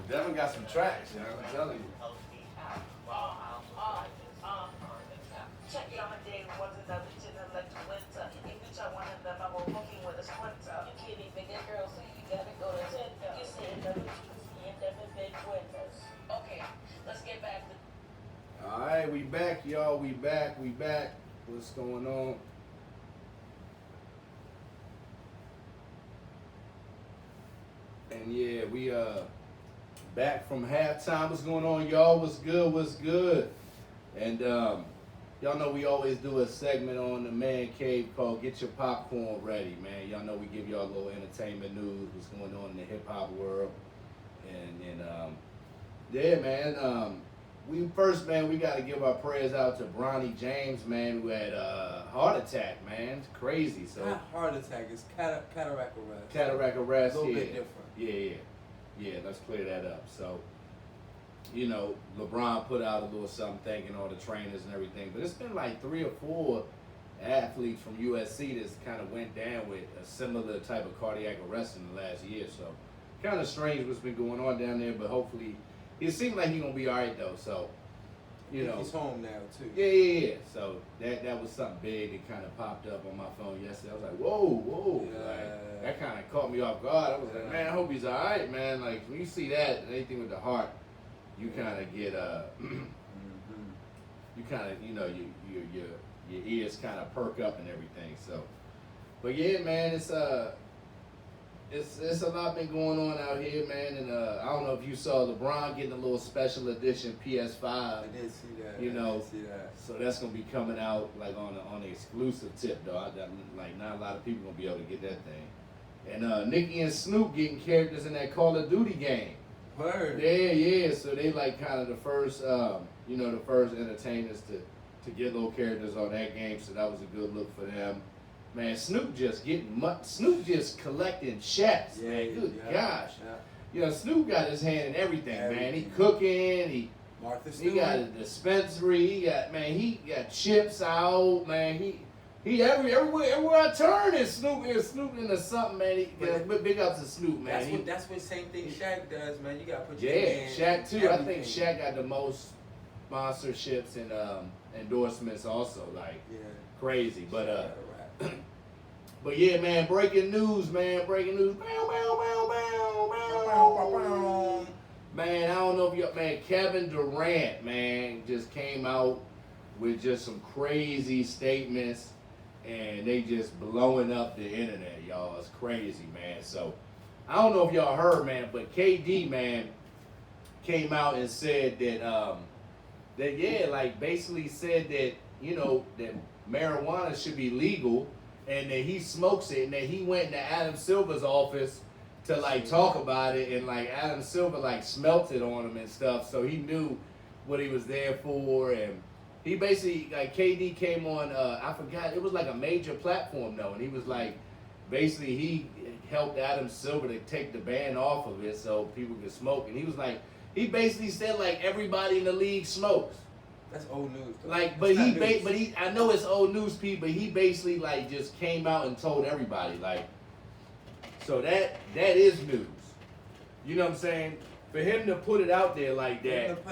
Devin got some tracks, you know, I'm telling you. Check it on a day, was another gin like the winter. If you try one of them, I will booking with a sprinter. You can't even get girls, so you gotta go to Tinder. You say another juicy and never been winners. Okay, let's get back to. All right, we back, y'all. We back. What's going on? And yeah, we back from halftime. What's going on, y'all? What's good? And y'all know we always do a segment on the Man Cave called Get Your Popcorn Ready, man. Y'all know we give y'all a little entertainment news, what's going on in the hip hop world. And yeah, man. We got to give our prayers out to Bronny James, man, who had a heart attack, man. It's crazy. So not heart attack, it's cataract arrest. Cataract arrest, a little bit different. Yeah, let's clear that up. So, you know, LeBron put out a little something thanking all the trainers and everything, but it's been like 3 or 4 athletes from USC that's kind of went down with a similar type of cardiac arrest in the last year. So, kind of strange what's been going on down there, but hopefully, it seems like he's gonna be all right though. So, you know, he's home now too. Yeah. So that was something big that kind of popped up on my phone yesterday. I was like, whoa, yeah. like, that kind of caught me off guard. I was like, man, I hope he's all right, man. Like when you see that, anything with the heart, you kind of get you kind of, you know, your ears kind of perk up and everything. So, but yeah, man, it's a lot been going on out here, man, and I don't know if you saw LeBron getting a little special edition PS5. I did see that. You know, I did see that. So that's gonna be coming out like on the exclusive tip, though. Like not a lot of people gonna be able to get that thing. And Nicki and Snoop getting characters in that Call of Duty game. Word. Yeah. So they like kind of the first, the first entertainers to get little characters on that game. So that was a good look for them. Man, Snoop just collecting checks, man. Good gosh. Yeah. You know, Snoop got his hand in everything, man. He cooking, Martha he got a dispensary, he got chips out, man. He everywhere I turn is Snoop into something, man. Big ups to Snoop, man. That's what same thing Shaq does, man. You gotta put your hand Shaq too. Everything. I think Shaq got the most sponsorships and endorsements also, like crazy. But but yeah, man, breaking news. Bow, bow, bow, bow, bow, bow. Man, I don't know if y'all, Kevin Durant, man, just came out with just some crazy statements, and they just blowing up the internet, y'all. It's crazy, man. So, I don't know if y'all heard, man, but KD, man, came out and said that, basically said that, you know, that marijuana should be legal, and that he smokes it, and that he went to Adam Silver's office to like talk about it, and like Adam Silver like smelt it on him and stuff, so he knew what he was there for. And he basically, like, KD came on, I forgot, it was like a major platform though, and he was like, basically he helped Adam Silver to take the ban off of it so people could smoke, and he was like, he basically said like everybody in the league smokes. That's old news, though. Like, I know it's old news, Pete, but he basically like just came out and told everybody, like, so that is news. You know what I'm saying? For him to put it out there like that,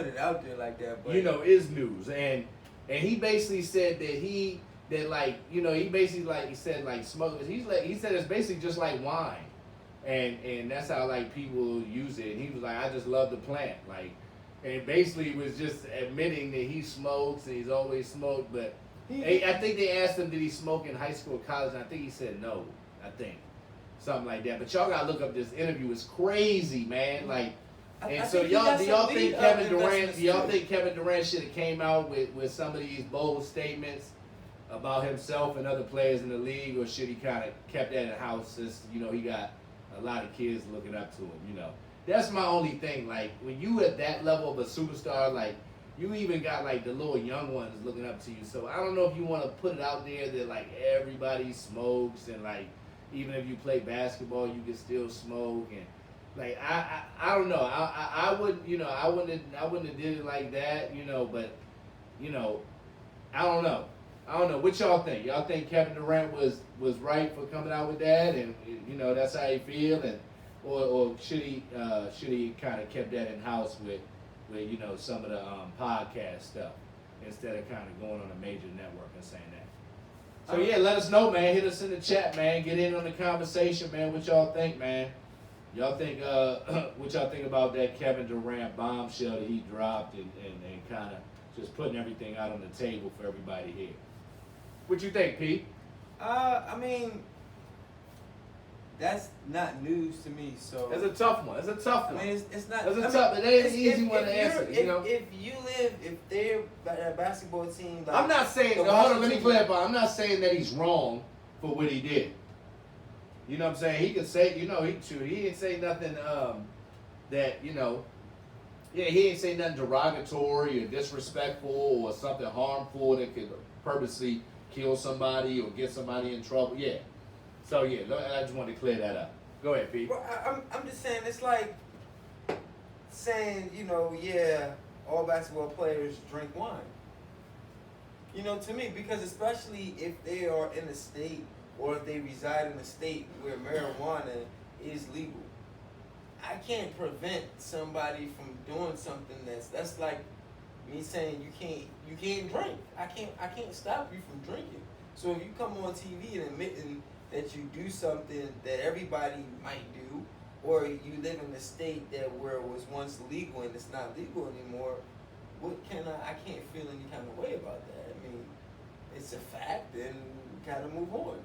but you know, is news. And he basically said that he said smoke. He said it's basically just like wine, and that's how like people use it. And he was like, I just love the plant, like. And basically was just admitting that he smokes and he's always smoked. But I think they asked him, did he smoke in high school or college? And I think he said no. I think something like that. But y'all gotta look up this interview. It's crazy, man. Like, and so do y'all think Kevin Durant should have came out with some of these bold statements about himself and other players in the league, or should he kind of kept that in the house since, you know, he got a lot of kids looking up to him, you know? That's my only thing. Like, when you at that level of a superstar, like, you even got, like, the little young ones looking up to you. So I don't know if you want to put it out there that, like, everybody smokes, and, like, even if you play basketball, you can still smoke. And, like, I don't know. I wouldn't, you know, I wouldn't have did it like that, you know, but, you know, I don't know. What y'all think? Y'all think Kevin Durant was right for coming out with that, and, you know, that's how you feel? And or should he kind of kept that in house with you know some of the podcast stuff instead of kind of going on a major network and saying that. So yeah, let us know, man. Hit us in the chat, man. Get in on the conversation, man. What y'all think, man? Y'all think what y'all think about that Kevin Durant bombshell that he dropped and kind of just putting everything out on the table for everybody here? What you think, Pete? I mean, that's not news to me. So It's a tough one. It's a tough one. I mean, it's not. It's a I tough. mean, It ain't an it's- easy one to answer. You know. If they're a basketball team, like I'm not saying. the Hold on, let me Washington- clarify. I'm not saying that he's wrong for what he did. You know what I'm saying? He could say, you know, he didn't say nothing that, you know, yeah, he didn't say nothing derogatory or disrespectful or something harmful that could purposely kill somebody or get somebody in trouble. Yeah. So yeah, I just wanted to clear that up. Go ahead, Pete. Well, I'm just saying it's like saying, you know, yeah, all basketball players drink wine. You know, to me, because especially if they are in a state or if they reside in a state where marijuana is legal, I can't prevent somebody from doing something that's like me saying you can't drink. I can't stop you from drinking. So if you come on TV and admitting that you do something that everybody might do, or you live in a state that where it was once legal and it's not legal anymore, I can't feel any kind of way about that. I mean, it's a fact, and kind of move on.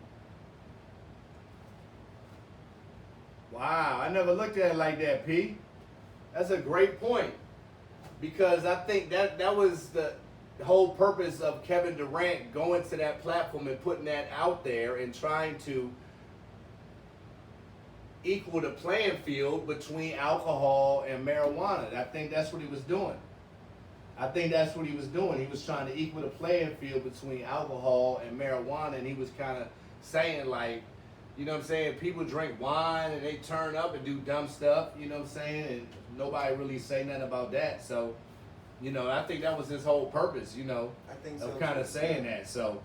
Wow, I never looked at it like that, P. That's a great point. Because I think that was the whole purpose of Kevin Durant going to that platform and putting that out there and trying to equal the playing field between alcohol and marijuana. I think that's what he was doing. He was trying to equal the playing field between alcohol and marijuana, and he was kind of saying, like, you know what I'm saying, people drink wine and they turn up and do dumb stuff, you know what I'm saying, and nobody really say nothing about that. So, you know, I think that was his whole purpose, you know, I think so, of kind of too. saying that. So,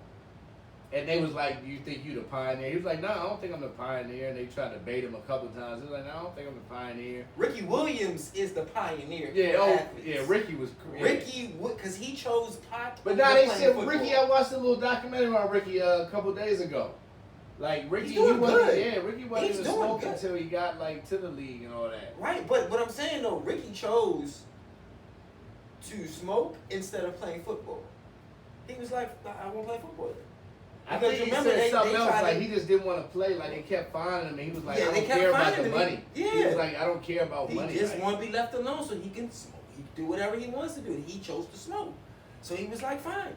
and they was like, you think you the pioneer? He was like, no, I don't think I'm the pioneer. And they tried to bait him a couple times. He was like, no, I don't think I'm the pioneer. Ricky Williams is the pioneer. Yeah, for oh, athletes. yeah, Ricky was. Yeah. Ricky, because he chose pot. But now they playing said football. Ricky. I watched a little documentary on Ricky a couple days ago. Like Ricky, He's doing good. Yeah, Ricky wasn't He's even doing smoking good. until he got like to the league and all that. Right, but what I'm saying though, Ricky chose to smoke instead of playing football. He was like, I won't play football then. I Because think he remember, said they something else. tried Like to- he just didn't want to play. Like they kept finding him, and he was like, Yeah, I they don't kept care about finding the him. money. Yeah. He was like, I don't care about He money. just Like, want to be left alone so he can smoke. He do whatever he wants to do. And he chose to smoke. So he was like, fine,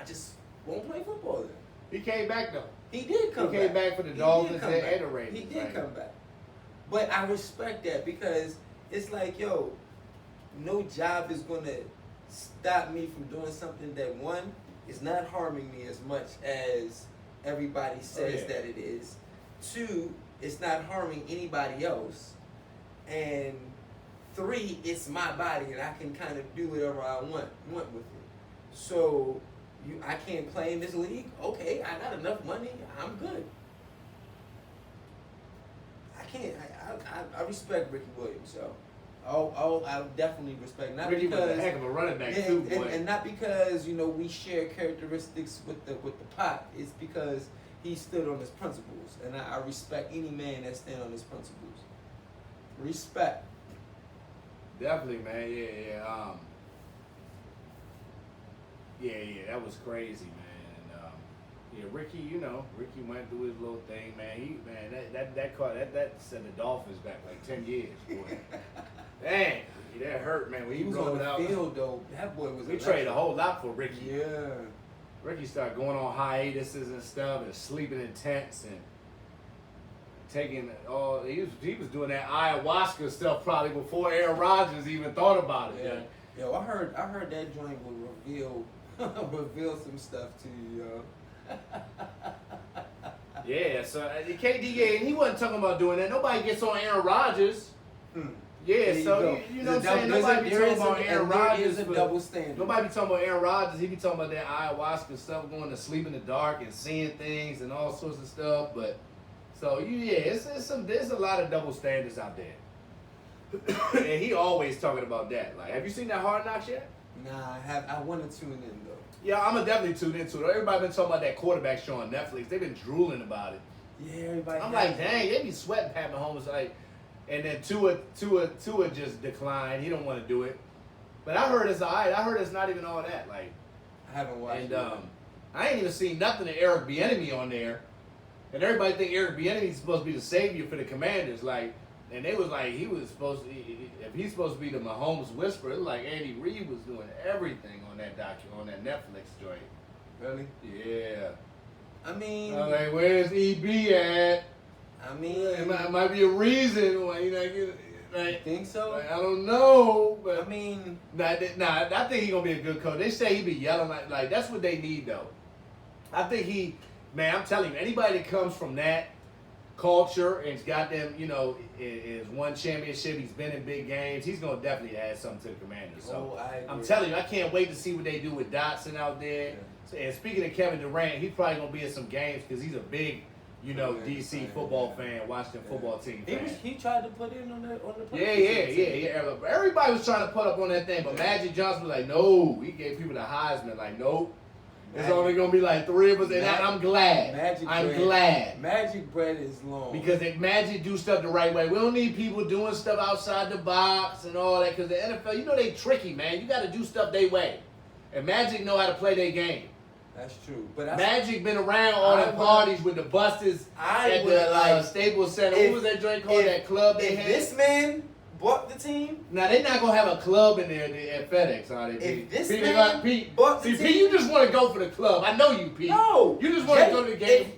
I just won't play football then. he came back though. He did come He back. came back for the He Dolphins did come and back. the Ravens. He did Like, come back. But I respect that because it's like, yo, no job is going to stop me from doing something that, one, is not harming me as much as everybody says yeah. that it is. Two, it's not harming anybody else. And three, it's my body and I can kind of do whatever I want with it. So I can't play in this league? Okay, I got enough money. I'm good. I respect Ricky Williams, so I definitely respect. Not Ricky because was a heck of a running back yeah, too, boy. and not because we share characteristics with the pot. It's because he stood on his principles, and I respect any man that stand on his principles. Respect. Definitely, man. Yeah. That was crazy, man. And, Ricky, Ricky went through his little thing, man. That sent the Dolphins back like 10 years, boy. Dang, that hurt, man. When He he was rolled on the out, field though. That boy was. we traded a whole lot for Ricky. Yeah. Ricky started going on hiatuses and stuff, and sleeping in tents and taking all. He was doing that ayahuasca stuff probably before Aaron Rodgers even thought about it. Yeah. Yo, I heard that joint will reveal some stuff to you, yo. Yeah, so KD, and he wasn't talking about doing that. Nobody gets on Aaron Rodgers. Yeah, There so you know what I'm saying? Nobody be talking about Aaron There Rodgers. is a double standard. Nobody be talking about Aaron Rodgers. He be talking about that ayahuasca stuff, going to sleep in the dark and seeing things and all sorts of stuff. But So there's a lot of double standards out there. And he always talking about that. Like, have you seen that Hard Knocks yet? Nah, I want to tune in though. Yeah, I'm gonna definitely tune into it. Everybody been talking about that quarterback show on Netflix. They've been drooling about it. Yeah, everybody. I'm like, dang, they be sweating Pat Mahomes. Like, and then Tua just declined. He don't want to do it. But I heard it's alright. I heard it's not even all that. Like, I haven't watched and it. I ain't even seen nothing of Eric Bieniemy on there. And everybody think Eric Bieniemy is supposed to be the savior for the Commanders. Like, and they was like, he was supposed to. If he's supposed to be the Mahomes whisperer, it was like Andy Reid was doing everything on that on that Netflix joint. Really? Yeah. I mean, I'm like, where's EB at? I mean, It might be a reason why you not getting. Like, think so? Like, I don't know, but I mean, nah, I think he's gonna be a good coach. They say he be yelling like that's what they need though. I think I'm telling you, anybody that comes from that culture and's got them, is won championship, he's been in big games, he's gonna definitely add something to the Commanders. So I'm telling you, I can't wait to see what they do with Dotson out there. Yeah. And speaking of Kevin Durant, he's probably gonna be in some games because he's a big, DC football fan, Washington football team fan. He tried to put in on the Yeah. Everybody was trying to put up on that thing, but Magic Johnson was like, no. He gave people the Heisman, like, nope. It's only gonna be like 3 of us, and I'm glad. I'm glad. Magic bread is long because Magic do stuff the right way. We don't need people doing stuff outside the box and all that. Because the NFL, they tricky, man. You got to do stuff their way, and Magic know how to play their game. That's true. But Magic been around all the parties with the busters at the Staples Center. What was that joint called? That club they had. This man bought the team. Now they're not gonna have a club in there at FedEx, are they? If this Pete, man bought the team, Pete, you just want to go for the club. I know you, Pete. No, you just want to go to the game.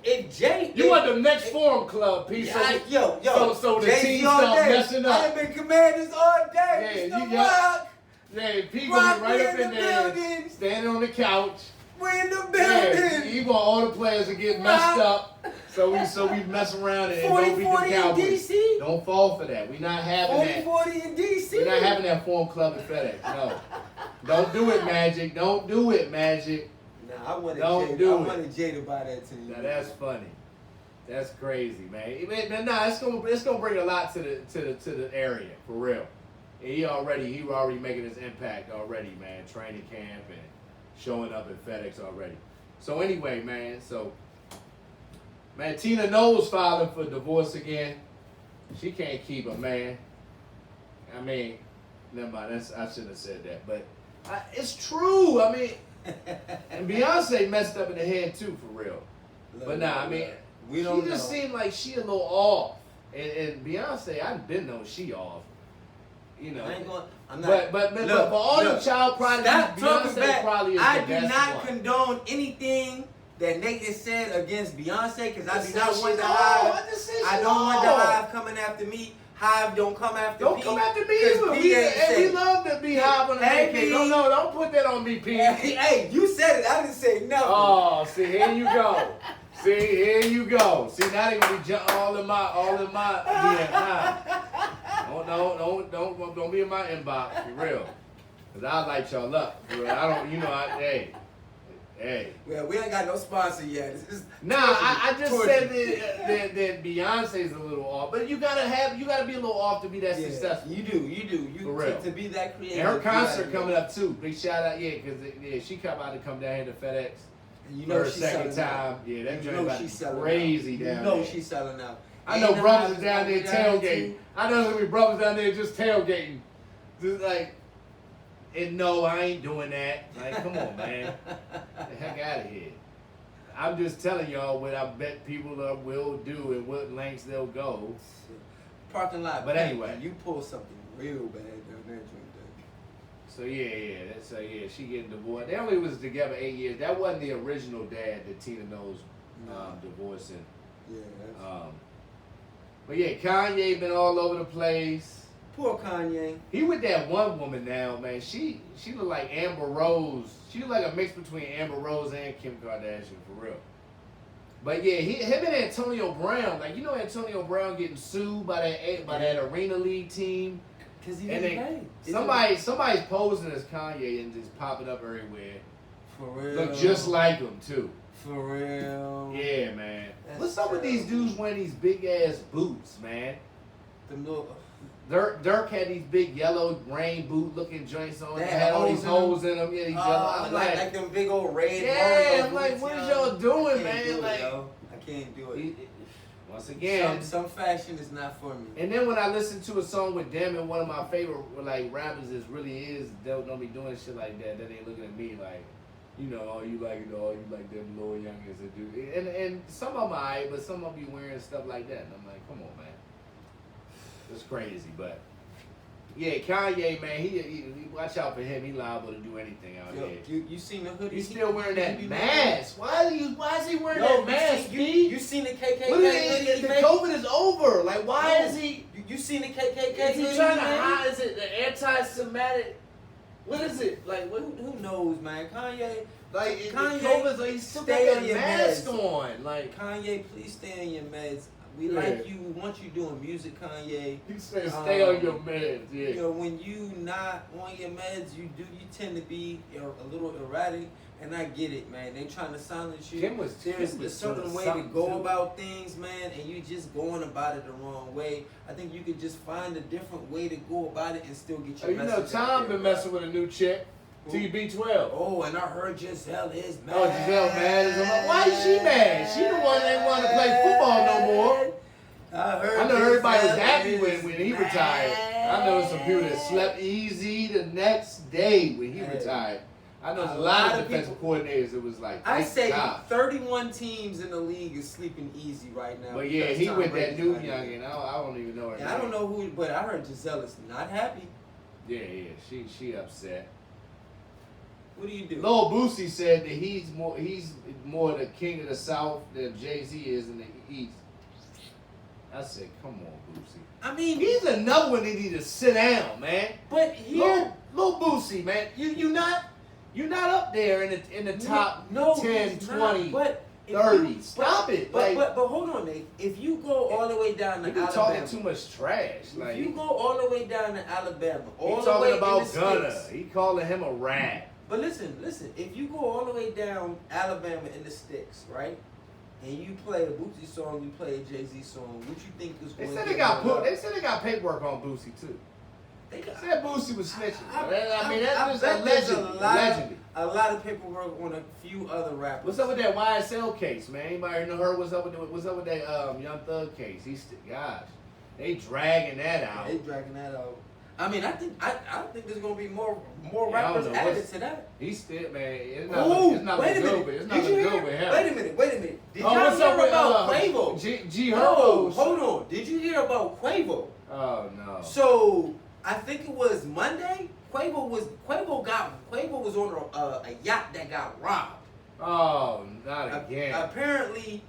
You want the next Forum Club, Pete. So the team start messing up. I've been Commanders all day. Yeah, Pete gonna be right up in there, standing on the couch. We're in the building. You want all the players to get messed up, so we mess around and don't beat the Cowboys. Don't fall for that. We're not having that. 40 in DC. We're not having that Forum Club at FedEx. No, don't do it, Magic. Don't do it, Magic. Nah, I wanted Jay to buy that team. Now that's funny. That's crazy, man. It's gonna bring a lot to the area for real. And he already making his impact already, man. Training camp and showing up at FedEx already. So anyway, man. Tina Knowles filing for divorce again. She can't keep a man. I mean, never mind. I shouldn't have said that, but it's true. I mean, and Beyonce messed up in the head too, for real. But she just seemed like she a little off. And Beyonce, I didn't know she off. But for all the child prodigies, Beyonce probably is the best one. I do not condone anything that Nate has said against Beyonce because I do not want the Hive. I don't want the Hive coming after me. Hive don't come after me. Don't come after me either. We love to be Hive on the pancake. No, don't put that on me, Pete. Hey, you said it. I didn't say nothing. Oh, see, here you go. See, now they gonna be all in my DM. Don't be in my inbox for real. Cause I light y'all up. For real. Hey. Well, we ain't got no sponsor yet. I just said that Beyonce's a little off, but you gotta be a little off to be that successful. You do. For real. To be that creative. And her concert coming up too. Big shout out, because she about to come down here to FedEx. For her second time. Yeah, that joint about to be crazy down there. She's selling out. I know brothers down there tailgating. I know there's brothers down there just tailgating. Just like, and no, I ain't doing that. Like, come on, man. Get the heck out of here. I'm just telling y'all what I bet people will do and what lengths they'll go. Parking lot. But anyway. You pull something real bad down there, Jordan. So she getting divorced. They only was together 8 years. That wasn't the original dad that Tina Knowles divorcing. Yeah. But yeah, Kanye been all over the place. Poor Kanye. He with that one woman now, man. She look like Amber Rose. She look like a mix between Amber Rose and Kim Kardashian, for real. But yeah, him and Antonio Brown, like Antonio Brown getting sued by that Arena League team. Cause he didn't pay. Somebody's posing as Kanye and just popping up everywhere. For real. Look just like him too. For real. Yeah, man. That's What's up with these dudes wearing these big ass boots, man? Them little. Dirk had these big yellow rain boot looking joints on. They They had had all these holes holes in them. Yeah, these yellow. I'm like them big old red. yeah, I'm Mario like, boots, what is yo. y'all doing, I can't man? do it, Like, yo. I can't do it. Once again, Some fashion is not for me. and then when I listen to a song with them and one of my favorite like rappers is really is don't be doing shit like that. Then they looking at me like, you know, oh you like them little youngins that do. And some of them alright, but some of them be wearing stuff like that. And I'm like, come on, man, it's crazy. But yeah, Kanye, man, he watch out for him. He liable to do anything out here. You seen the hoodie? He's still wearing that he mask. Why is he wearing that mask? You seen the KKK What is hoodie? it? The COVID is over. Like, why is he? You seen the KKK Is he hoodie? trying to man? hide? Is it the anti-Semitic? What is it? Like, what? Who knows, man? Kanye, Like, Kanye, COVID's like, he's still got stay on that your mask meds. on. Like, Kanye, please stay on your meds. We Yeah. like you. We want you doing music, Kanye. he said, stay on your meds. Yeah. You know, when you not on your meds, you tend to be a little erratic, and I get it, man. They trying to silence you. There's a certain way to go about things, man, and you just going about it the wrong way. I think you could just find a different way to go about it and still get your Oh, you message know, out Tom there, been bro. messing with a new chick, Who? TB12. Oh, and I heard Giselle is mad. Oh, Giselle mad. I'm like, why is she mad? She the one that ain't want to play football no more. I know everybody was happy when he retired. I know some people that slept easy the next day when he retired. I know there's a lot of defensive coordinators that was like, I thank say God. 31 teams in the league is sleeping easy right now. But yeah, because he Tom with that Brady's new not here. youngin. I don't even know her Yeah, name. I don't know who, but I heard Giselle is not happy. Yeah, she upset. What do you do? Lil Boosie said that he's more the king of the South than Jay-Z is in the East. I said, come on, Boosie. I mean, He's another one that need to sit down, man. but here, Lil Boosie, man, you not up there in the top no, 10, he's 20, not, but if 30. you- Stop it. But, Like, but hold on, Nate. If you go all the way down to you be Alabama, talking too much trash. Like, if you go all the way down to Alabama, all he the way talking about in the Gunna. sticks. He calling him a rat. But listen. If you go all the way down Alabama in the sticks, right? And you play a Boosie song, you play a Jay-Z song, what you think is They going said to they got put. They said they got paperwork on Boosie too. They got, Said Boosie was snitching. I mean, I that's just bet there's allegedly. a lot of paperwork on a few other rappers. What's up with that YSL case, man? Anybody know her? What's up with that Young Thug case? Gosh, they dragging that out. They dragging that out. I mean, I don't think there's gonna be more Yeah, I rappers don't know. added to that. He's still, man. It's Oh, not wait a looking minute. good. It's Did not you looking hear? good with him. Wait a minute. Did Oh, y'all what's up hear with about Quavo? G No, Herbo? hold on. Did you hear about Quavo? Oh no. So I think it was Monday. Quavo was on a yacht that got robbed. Oh, not again. Apparently,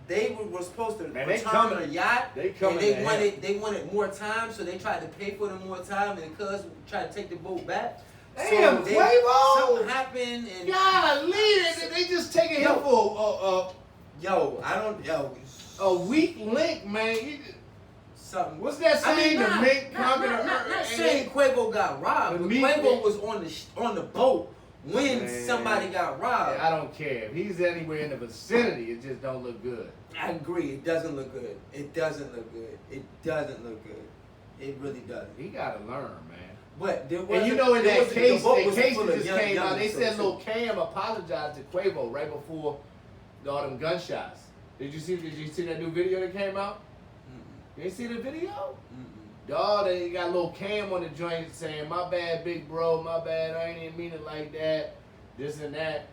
they were supposed to Man, they return coming- the yacht, they coming and to they wanted more time, so they tried to pay for them more time, and cuz tried to take the boat back. Damn, so Quavo! something happened, and Golly, they just taking him for a weak link, man. something. What's that saying? The mink conquered the not earth. saying Quavo got robbed, The but meat- Quavo was on the boat when Man. somebody got robbed. I don't care. If he's anywhere in the vicinity, it just don't look good. I agree. It doesn't look good. It doesn't look good. It doesn't look good. It really doesn't. He gotta learn, man. But there was And you know, in that case, that that just came out, they said Lil Cam apologized to Quavo right before all them gunshots. Did you see that new video that came out? You ain't see the video? Dog, they got Lil Cam on the joint saying, my bad, big bro, my bad, I ain't even mean it like that, this and that,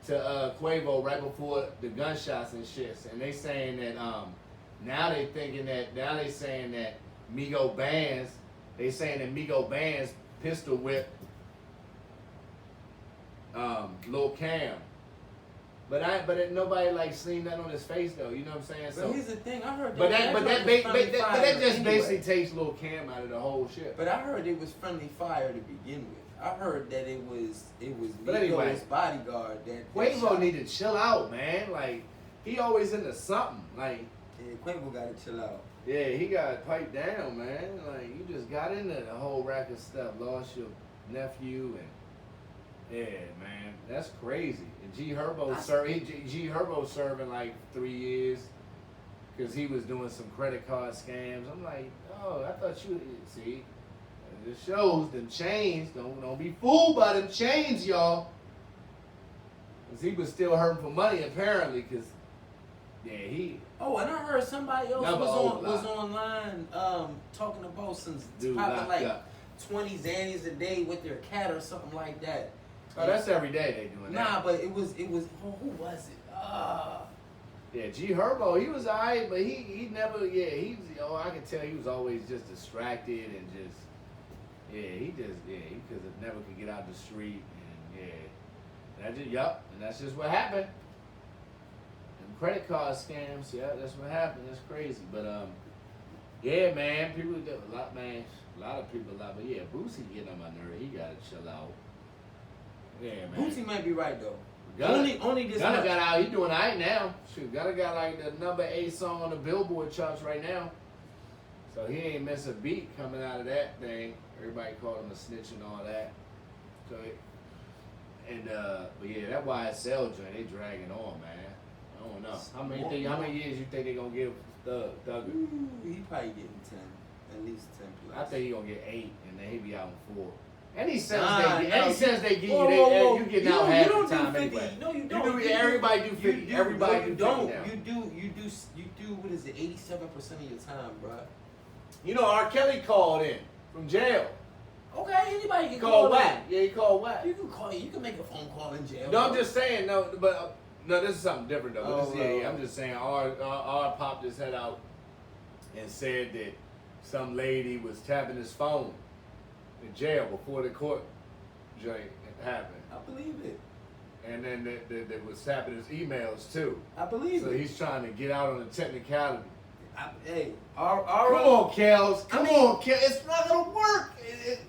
to Quavo right before the gunshots and shit. And they saying that, now they saying that Migo Bands pistol whipped Lil Cam. But nobody like seen that on his face though. You know what I'm saying? But here's the thing, I heard But that just anyway. basically takes Lil Cam out of the whole shit. But I heard it was friendly fire to begin with. I heard that it was But Migos' anyway, bodyguard that Quavo shot. need to chill out, man. Like he always into something. Like Yeah, Quavo got to chill out. yeah, he got piped down, man. Like you just got into the whole racket stuff, lost your nephew, and Yeah, man, that's crazy. And G Herbo serving like 3 years because he was doing some credit card scams. I'm like, oh, I thought you see. It shows them chains. Don't be fooled by them chains, y'all. Cause he was still hurting for money apparently. Cause yeah, he. Oh, and I heard somebody else was online talking about some popping like up. 20 Xannies a day with their cat or something like that. Oh, that's every day they doing that. Nah, but it was. Oh, who was it? Yeah, G Herbo, he was alright, but he never. Yeah, I could tell he was always just distracted and just. Yeah, he could never could get out the street and and that's just what happened. And credit card scams, yeah, that's what happened. That's crazy, but yeah, man, people do a lot of people, but yeah, Boosie getting on my nerve. He gotta chill out. Yeah, man. Boosie might be right though. Only this. Gunna got out. He doing alright now. Shoot, Gunna got like the number 8 song on the Billboard charts right now. So he ain't miss a beat coming out of that thing. Everybody called him a snitch and all that. So, but yeah, that YSL joint, they dragging on, man. I don't know. How many years you think they gonna give Thugger? He probably getting 10, at least 10 plus. I think he gonna get 8, and then he be out in 4. Any sense they give you, you getting out half the time anyway. No, you don't. Everybody do 50. Everybody do 50 now. You do. What is it? 87% of your time, bro. You know, R. Kelly called in from jail. Okay, anybody can call whack. Yeah, he called whack. You can call. You can make a phone call in jail. No, I'm just saying. No, but no, this is something different though. Oh, I'm just saying. R popped his head out and said that some lady was tapping his phone in jail before the court joint happened. I believe it. And then that was tapping his emails too. I believe it. So he's trying to get out on the technicality. Come on, Kels. Come on, Kels. It's not gonna work.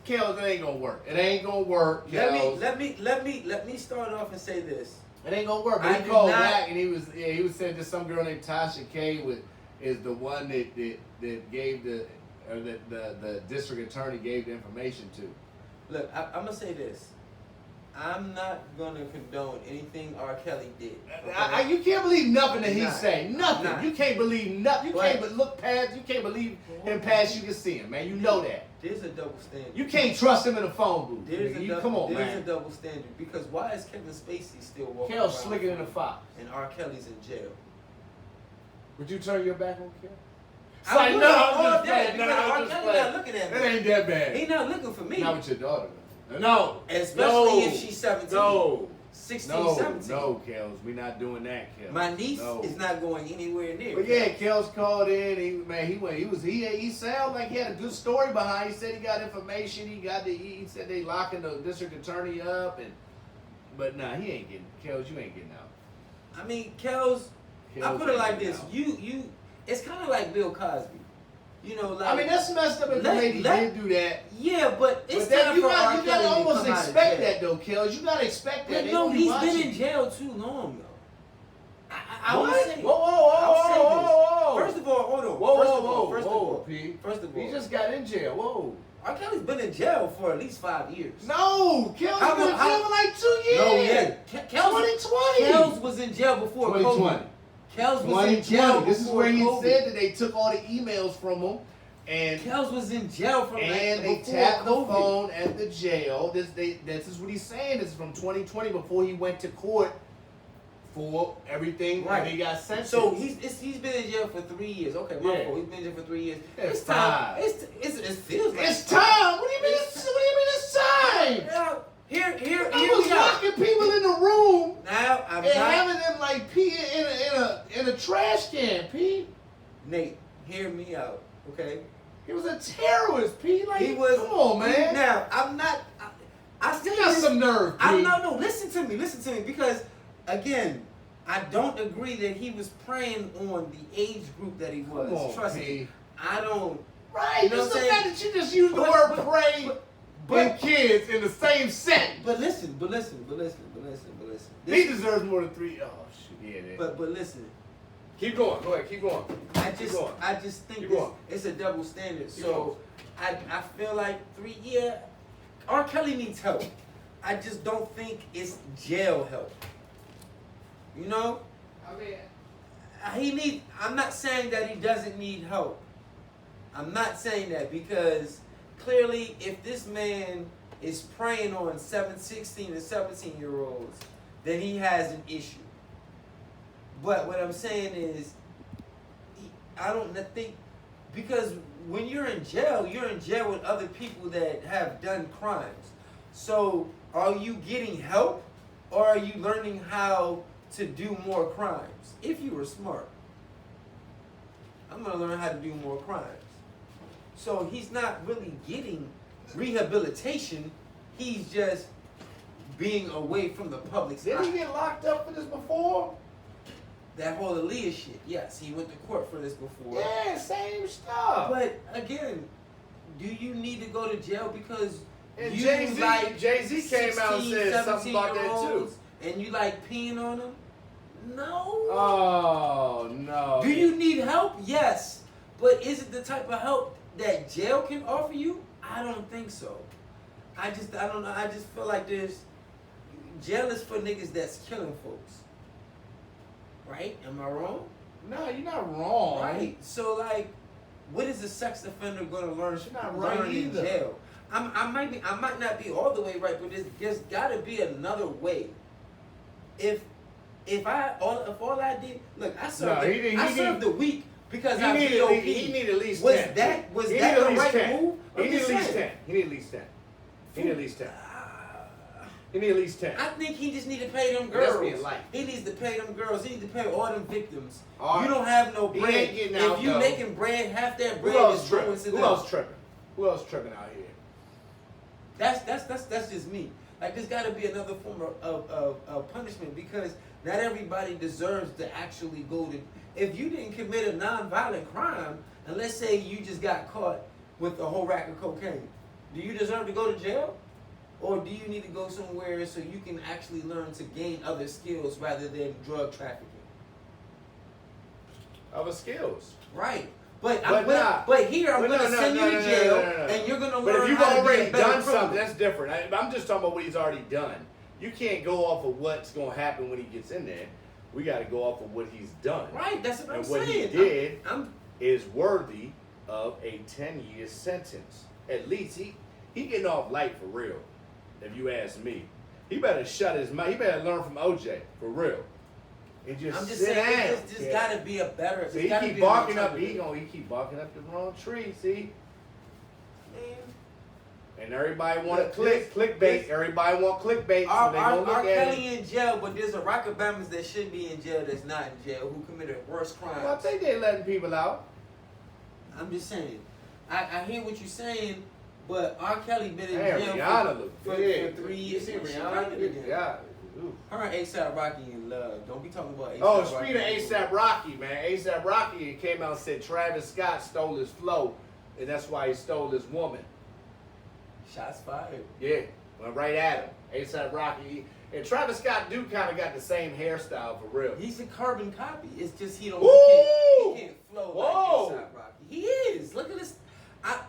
Kels, it ain't gonna work. It ain't gonna work. Kels. Let me start off and say this. It ain't gonna work. But he called back and he was saying that some girl named Tasha K is the one that gave the district attorney gave the information to. Look, I'm gonna say this. I'm not gonna condone anything R. Kelly did. Okay? You can't believe nothing that he say. Nothing. You can't believe nothing. You can't look past. You can't believe him past. You can see him, man. You know that. There's a double standard. You can't trust him in a phone booth. Come on, man. There's a double standard because why is Kevin Spacey still walking Kel's around slicker than a fox, and R. Kelly's in jail? Would you turn your back on Kel? I'm just playing. R. Kelly not looking at me. It ain't that bad. He not looking for me. Not with your daughter. No. Especially if she's 17. No. 16, 17. No, Kels. We're not doing that, Kels. My niece is not going anywhere near. But yeah, Kels called in. He sounded like he had a good story behind. He said he got information. He said they locking the district attorney up, but nah, he ain't getting. Kels, you ain't getting out. I mean, Kels I put it like this: it's kind of like Bill Cosby. You know, like, I mean, that's messed up if the lady did do that. Yeah, but it's time for R. Kelly you gotta almost expect that, though, Kels. You gotta expect that. But no, he's been in jail too long, though. I would say. Whoa. First of all, hold on. First of all, he just got in jail. Whoa. R. Kelly's been in jail for at least 5 years. No, Kels been in jail for like 2 years. No, yeah. 2020. Kels was in jail before 2020. COVID. Kels was in jail. This is where he said that they took all the emails from him, and Kels was in jail from they tapped the phone at the jail. This is what he's saying. This is from 2020 before he went to court for everything. Right. And he got sentenced. So he's been in jail for 3 years. Okay, my fault. He's been in jail for 3 years. It's time. It feels like it's time. What do you mean? What do you mean it's time? Here I was locking people in the room now and having them like pee in a trash can, P. Nate, hear me out, okay? He was a terrorist, P. Like, he was. Come on, man. Now I'm not. I still got some nerve, P. No. Listen to me, because again, I don't agree that he was preying on the age group that he was. Come on, Trust me, I don't. Right. You know what I'm saying? That you just used the word prey. But kids in the same sentence. But listen. He deserves more than 3. Oh shit, yeah. But listen. Keep going. Go ahead. Keep going. I just think it's a double standard. So I feel like R. Kelly needs help. I just don't think it's jail help. You know? I mean, I'm not saying that he doesn't need help. I'm not saying that because clearly if this man is preying on 16 and 17-year-olds, then he has an issue. But what I'm saying is, I don't think, because when you're in jail with other people that have done crimes. So are you getting help or are you learning how to do more crimes? If you were smart, I'm going to learn how to do more crimes. So he's not really getting rehabilitation. He's just being away from the public's eye. Did he get locked up for this before? That whole Aaliyah shit, yes, he went to court for this before. Yeah, same stuff. But again, do you need to go to jail because And you Jay-Z, like Jay-Z came out and 16, said something about that too. 17-year-olds and you like peeing on them? No. Oh no. Do you need help? Yes. But is it the type of help that jail can offer you? I don't think so. I don't know. I just feel like jail is for niggas that's killing folks. Right? Am I wrong? No, you're not wrong. Right. So like, what is a sex offender going to learn? You're not right learn in either. jail. I might not be all the way right, but there's got to be another way. If all I did, look, I served the week because I VOP. He need at least was 10. that He need the at least right 10. move? He I'm need just at least saying. 10. He need at least 10. He need at least 10. He need at least 10. I think he just need to pay them That's girls. being light. He needs to pay them girls. He needs to pay all them victims. All right. You don't have no He bread. ain't getting out, If you though. making bread, half that Who bread else is going tripping? to Who them. else tripping? Who else tripping out here? That's just me. Like there's got to be another form of punishment because not everybody deserves to actually go to. If you didn't commit a non-violent crime, and let's say you just got caught with a whole rack of cocaine, do you deserve to go to jail? Or do you need to go somewhere so you can actually learn to gain other skills rather than drug trafficking? Other skills. Right. But here I'm going to send you to jail, and you're going to learn But if you've how to already be a better done criminal. something, that's different. I'm just talking about what he's already done. You can't go off of what's going to happen when he gets in there. We got to go off of what he's done. Right, that's what I'm and what saying. he did I'm is worthy of a 10-year sentence. At least he getting off light for real. If you ask me, he better shut his mouth. He better learn from OJ for real. And just I'm just sit saying, down. there's got to be a better. See, he keep barking up. He keep barking up the wrong tree. See, Man. and everybody want to clickbait. Everybody want clickbait. So they gonna R. look at Kelly it. in jail, but there's a rock of Bama's that should be in jail that's not in jail who committed worse crimes. Well, I think they letting people out. I'm just saying. I hear what you're saying, but R. Kelly been in Hey, jail Rihanna look for good. 3 You years. see She Rihanna? pregnant Good again. God. Ooh. Her and A$AP Rocky in love. Don't be talking about A$AP Oh, Rocky. speaking of A$AP Rocky, man, A$AP Rocky came out and said Travis Scott stole his flow, and that's why he stole his woman. Shots fired. Yeah, went right at him. A$AP Rocky, and Travis Scott do kind of got the same hairstyle for real. He's a carbon copy. It's just he don't. Woo! He can't flow Whoa! like A$AP Rocky. He is. Look at this.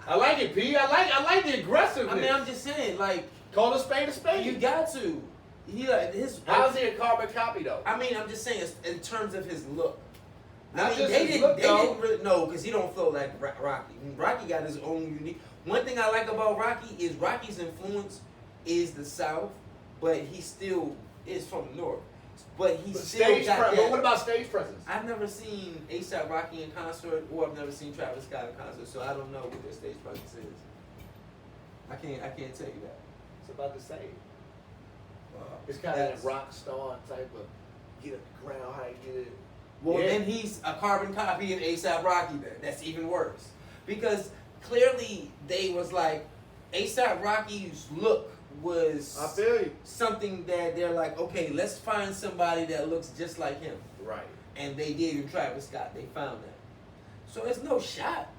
I like it, P. I like the aggressiveness. I mean, I'm just saying, like, Call a spade a spade. you got to. He like his. How's he a carbon copy though? I mean, I'm just saying, in terms of his look. Not I mean, just they his didn't. look, They though. didn't really know because he don't flow like Rocky. Rocky got his own unique. One thing I like about Rocky is Rocky's influence is the South, but he still is from the North. But he still Stage got presence. that. But what about stage presence? I've never seen A$AP Rocky in concert, or I've never seen Travis Scott in concert, so I don't know what their stage presence is. I can't tell you that. It's about the same. Wow. It's kind of That's- that rock star type of get up the ground, how you get it. Well, Yeah. then he's a carbon copy of A$AP Rocky. Then that's even worse because clearly they was like A$AP Rocky's look was I feel you. something that they're like, okay, let's find somebody that looks just like him, Right. and they did in Travis Scott. They found that, so it's no shot.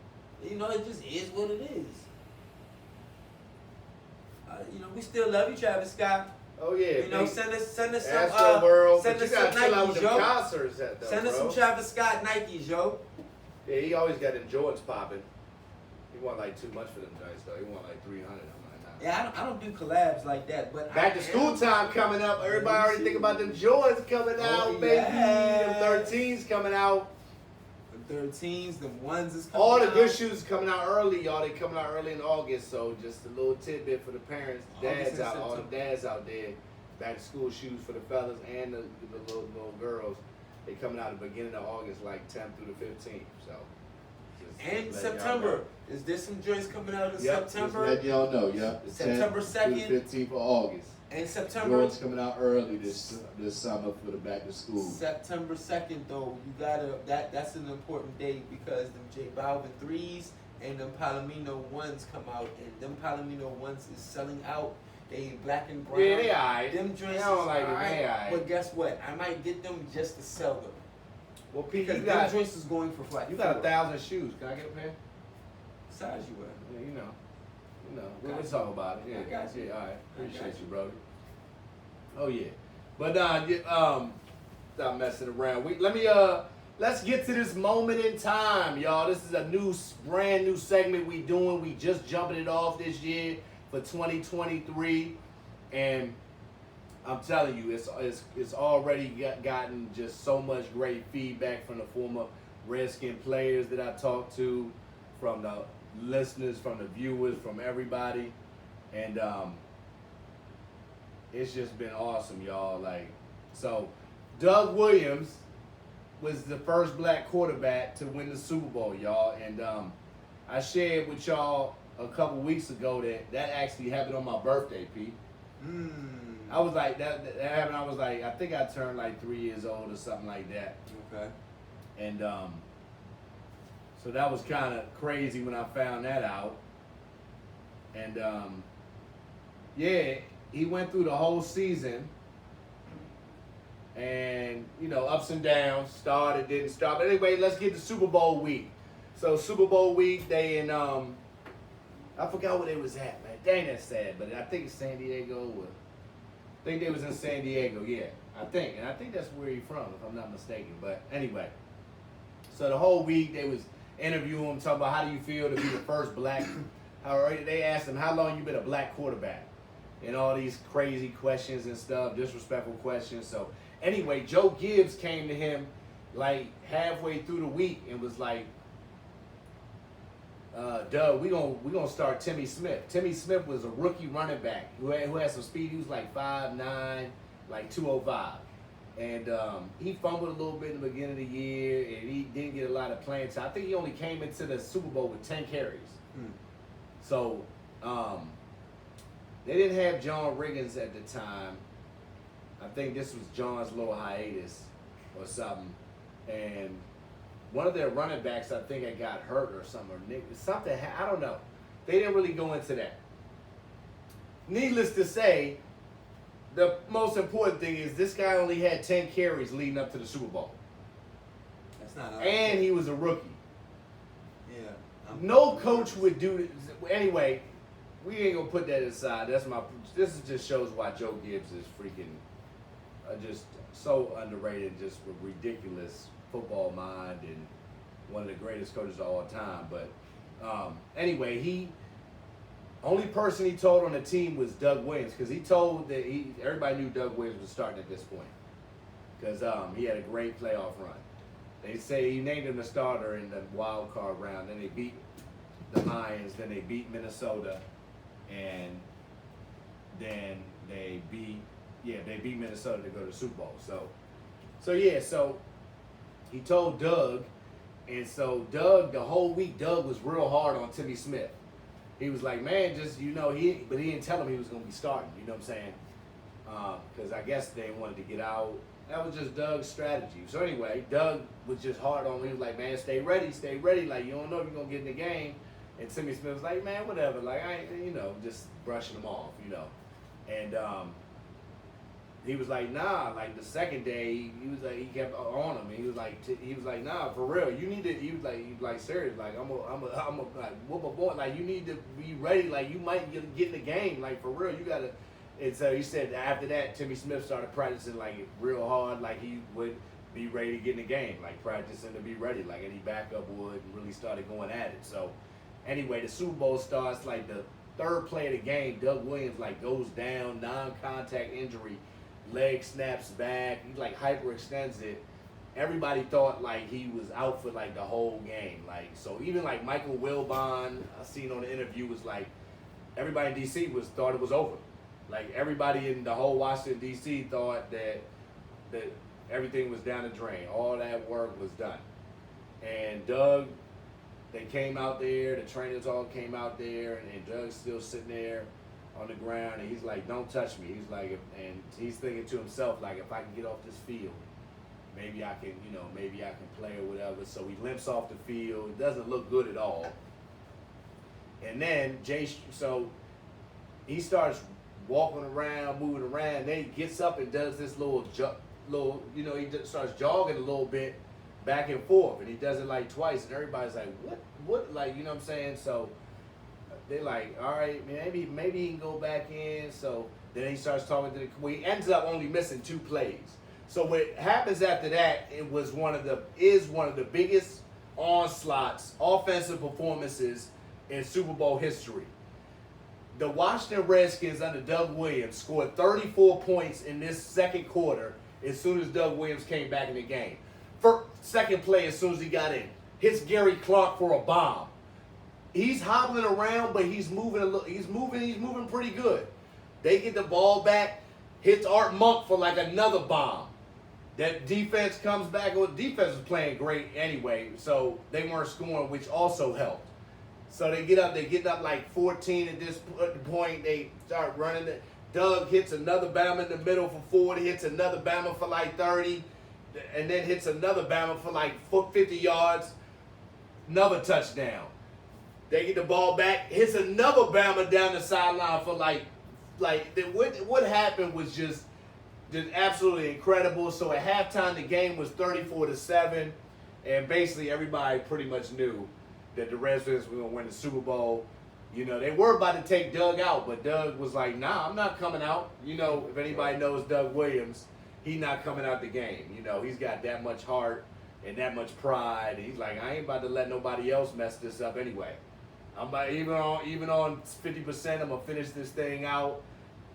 You know, it just is what it is. You know, we still love you, Travis Scott. Oh yeah. You know, big send us some Astro World. send But us you some gotta chill out with Nikes, them yo. concerts at though, Send us bro. some Travis Scott Nikes, yo. Yeah, he always got them Jordans popping. He want like too much for them guys though. He want like 300. I'm like, nah. Yeah, I don't do collabs like that, but Back to school time coming up. Everybody already think about them Jordans coming out, baby. Yeah. Them 13s coming out. The 13s, the ones is coming All the out. good shoes coming out early, y'all. They coming out early in August, so just a little tidbit for the parents, the dads out, all the dads out there. Back to school shoes for the fellas and the little girls. They coming out at the beginning of August, like 10th through the 15th. So. And September. Is there some joints coming out in September? Just let y'all know, yeah. September 2nd. 15th of August. And September. Jordan's coming out early this summer for the back to school. September 2nd though, you gotta that's an important date because them J Balvin 3s and them Palomino 1s come out, and them Palomino 1s is selling out. They black and brown. Yeah, they alright. Them joints I don't is like them. alright, They alright. but guess what? I might get them just to sell them. Well, Pete, Because them joints is going for flat. you got 1,000 shoes. Can I get a pair? Size you at? Yeah, you know. We'll talk about it. Yeah, I got you. Yeah, all right. Appreciate got you, brother. Oh yeah, but stop messing around. Let's get to this moment in time, y'all. This is a brand new segment we doing. We just jumping it off this year for 2023, and I'm telling you, it's already gotten just so much great feedback from the former Redskin players that I talked to, from the listeners, from the viewers, from everybody, and it's just been awesome, y'all. So Doug Williams was the first black quarterback to win the Super Bowl, y'all, and I shared with y'all a couple weeks ago that actually happened on my birthday, Pete. I was like, that happened. I was like, I think I turned like 3 years old or something like that. Okay. And so that was kind of crazy when I found that out. And yeah, he went through the whole season. And, ups and downs, started, didn't start. But anyway, let's get to Super Bowl week. So Super Bowl week, they in, I forgot where they was at, man. Dang, that's sad. But I think it's San Diego. I think they was in San Diego, yeah. I think. And I think that's where he's from, if I'm not mistaken. But anyway. So the whole week, they was interviewing him, talking about how do you feel to be the first black. They asked him, how long you been a black quarterback? And all these crazy questions and stuff, disrespectful questions. So anyway, Joe Gibbs came to him like halfway through the week and was like, Doug, we gonna start Timmy Smith. Timmy Smith was a rookie running back who had some speed. He was like 5'9", like 205. And he fumbled a little bit in the beginning of the year, and he didn't get a lot of playing time. I think he only came into the Super Bowl with 10 carries. So they didn't have John Riggins at the time. I think this was John's little hiatus or something. And one of their running backs, I think, had got hurt or something. I don't know. They didn't really go into that. Needless to say, the most important thing is this guy only had 10 carries leading up to the Super Bowl. That's not. And he was a rookie. Yeah. No coach would do this. Anyway, we ain't gonna put that aside. This just shows why Joe Gibbs is freaking just so underrated, just with ridiculous football mind and one of the greatest coaches of all time. But anyway, only person he told on the team was Doug Williams, because he told that everybody knew Doug Williams was starting at this point because he had a great playoff run. They say he named him the starter in the wild card round. Then they beat the Lions. Then they beat Minnesota, and then they beat Minnesota to go to the Super Bowl. So he told Doug, and so Doug the whole week Doug was real hard on Timmy Smith. He was like, man, just but he didn't tell him he was gonna be starting. You know what I'm saying? Because I guess they wanted to get out. That was just Doug's strategy. So anyway, Doug was just hard on him. He was like, man, stay ready. Like, you don't know if you're gonna get in the game. And Timmy Smith was like, man, whatever. Like, I ain't, just brushing him off, And he was like, nah. Like the second day, he kept on him. And he was like, nah, for real. You need to. He was like serious. Like I'm a like whoop a boy. Like you need to be ready. Like you might get in the game. Like for real, you gotta. And so he said after that, Timmy Smith started practicing like real hard. Like he would be ready to get in the game. Like practicing to be ready. Like any backup would, and really started going at it. So anyway, the Super Bowl starts like the third play of the game, Doug Williams like goes down, non-contact injury, leg snaps back, he like hyperextends it. Everybody thought like he was out for like the whole game. Like, so even like Michael Wilbon, I seen on the interview, was like, everybody in DC thought it was over. Like everybody in the whole Washington DC thought that everything was down the drain. All that work was done. And Doug, they came out there, the trainers all came out there, and Doug's still sitting there on the ground, and he's like, don't touch me. He's like, and he's thinking to himself, like, if I can get off this field, maybe I can, maybe I can play or whatever. So he limps off the field. It doesn't look good at all. And then so he starts walking around, moving around. Then he gets up and does this he just starts jogging a little bit back and forth, and he does it like twice, and everybody's like, what, like, you know what I'm saying? So they're like, all right, maybe he can go back in. So then he starts talking to he ends up only missing 2 plays. So what happens after that, it was one of the biggest onslaughts, offensive performances in Super Bowl history. The Washington Redskins under Doug Williams scored 34 points in this second quarter as soon as Doug Williams came back in the game. First, second play as soon as he got in, hits Gary Clark for a bomb. He's hobbling around, but he's moving a little. He's moving pretty good. They get the ball back, hits Art Monk for like another bomb. That defense comes back. Well, defense was playing great anyway, so they weren't scoring, which also helped. So they get up like 14 at this point. They start running it. Doug hits another Bama in the middle for 40, hits another Bama for like 30, and then hits another Bama for like 50 yards, another touchdown. They get the ball back, hits another Bama down the sideline for what happened was just absolutely incredible. So at halftime, the game was 34-7, and basically everybody pretty much knew that the Redskins were going to win the Super Bowl. They were about to take Doug out, but Doug was like, nah, I'm not coming out. If anybody knows Doug Williams, he's not coming out the game. He's got that much heart and that much pride. He's like, I ain't about to let nobody else mess this up anyway. I'm about, even on 50%, I'm going to finish this thing out.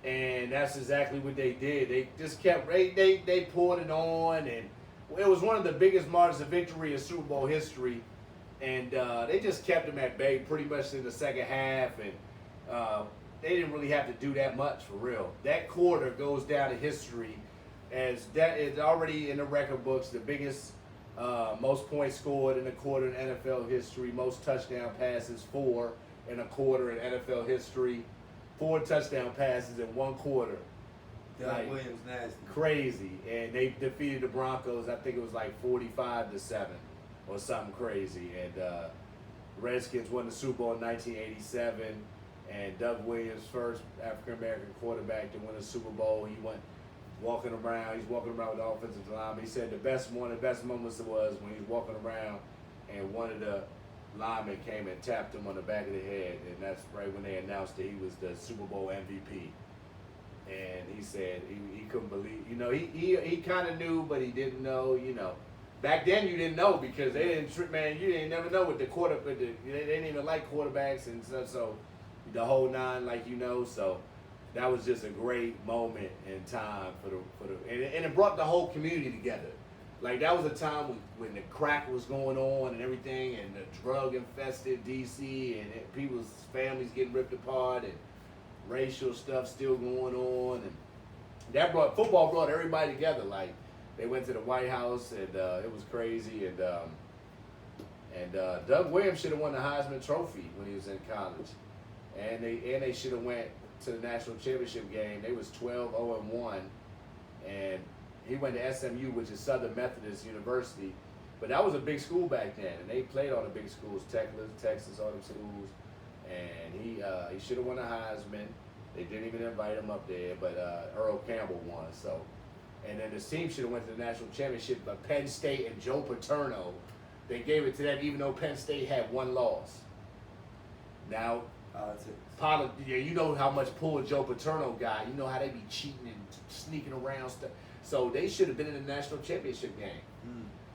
And that's exactly what they did. They just kept, they poured it on, and it was one of the biggest margins of victory in Super Bowl history. And they just kept him at bay pretty much in the second half, and they didn't really have to do that much for real. That quarter goes down to history as that is already in the record books, the biggest, most points scored in a quarter in NFL history, most touchdown passes, 4 in a quarter in NFL history, 4 touchdown passes in one quarter. Doug Williams nasty. Crazy. And they defeated the Broncos, I think it was like 45-7. Or something crazy, and Redskins won the Super Bowl in 1987, and Doug Williams, first African American quarterback to win a Super Bowl. He went walking around. He's walking around with the offensive lineman. He said one of the best moments was when he was walking around, and one of the linemen came and tapped him on the back of the head, and that's right when they announced that he was the Super Bowl MVP. And he said he couldn't believe. He kind of knew, but he didn't know. Back then you didn't know because they didn't, man. You didn't never know what the quarterback. They didn't even like quarterbacks and stuff. So the whole nine, So that was just a great moment in time for the and it brought the whole community together. Like that was a time when the crack was going on and everything, and the drug infested DC, and people's families getting ripped apart, and racial stuff still going on, and that football brought everybody together. Like. They went to the White House, and it was crazy. And Doug Williams should have won the Heisman Trophy when he was in college, and they should have went to the national championship game. They was 12-0-1, and he went to SMU, which is Southern Methodist University, but that was a big school back then, and they played all the big schools, Texas, all them schools, and he should have won the Heisman. They didn't even invite him up there, but Earl Campbell won, so. And then the team should have went to the national championship, but Penn State and Joe Paterno, they gave it to them even though Penn State had 1 loss. Now, you know how much pull Joe Paterno got. You know how they be cheating and sneaking around stuff. So they should have been in the national championship game.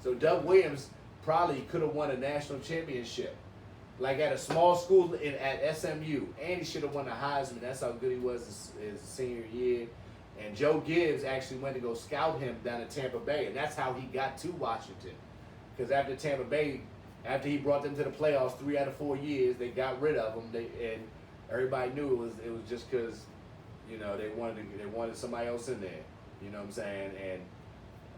So Doug Williams probably could have won a national championship like at a small school at SMU, and he should have won the Heisman. That's how good he was his senior year. And Joe Gibbs actually went to go scout him down in Tampa Bay, and that's how he got to Washington. Because after Tampa Bay, after he brought them to the playoffs 3 out of 4 years, they got rid of him. And everybody knew it was just because, you know, they wanted somebody else in there. You know what I'm saying?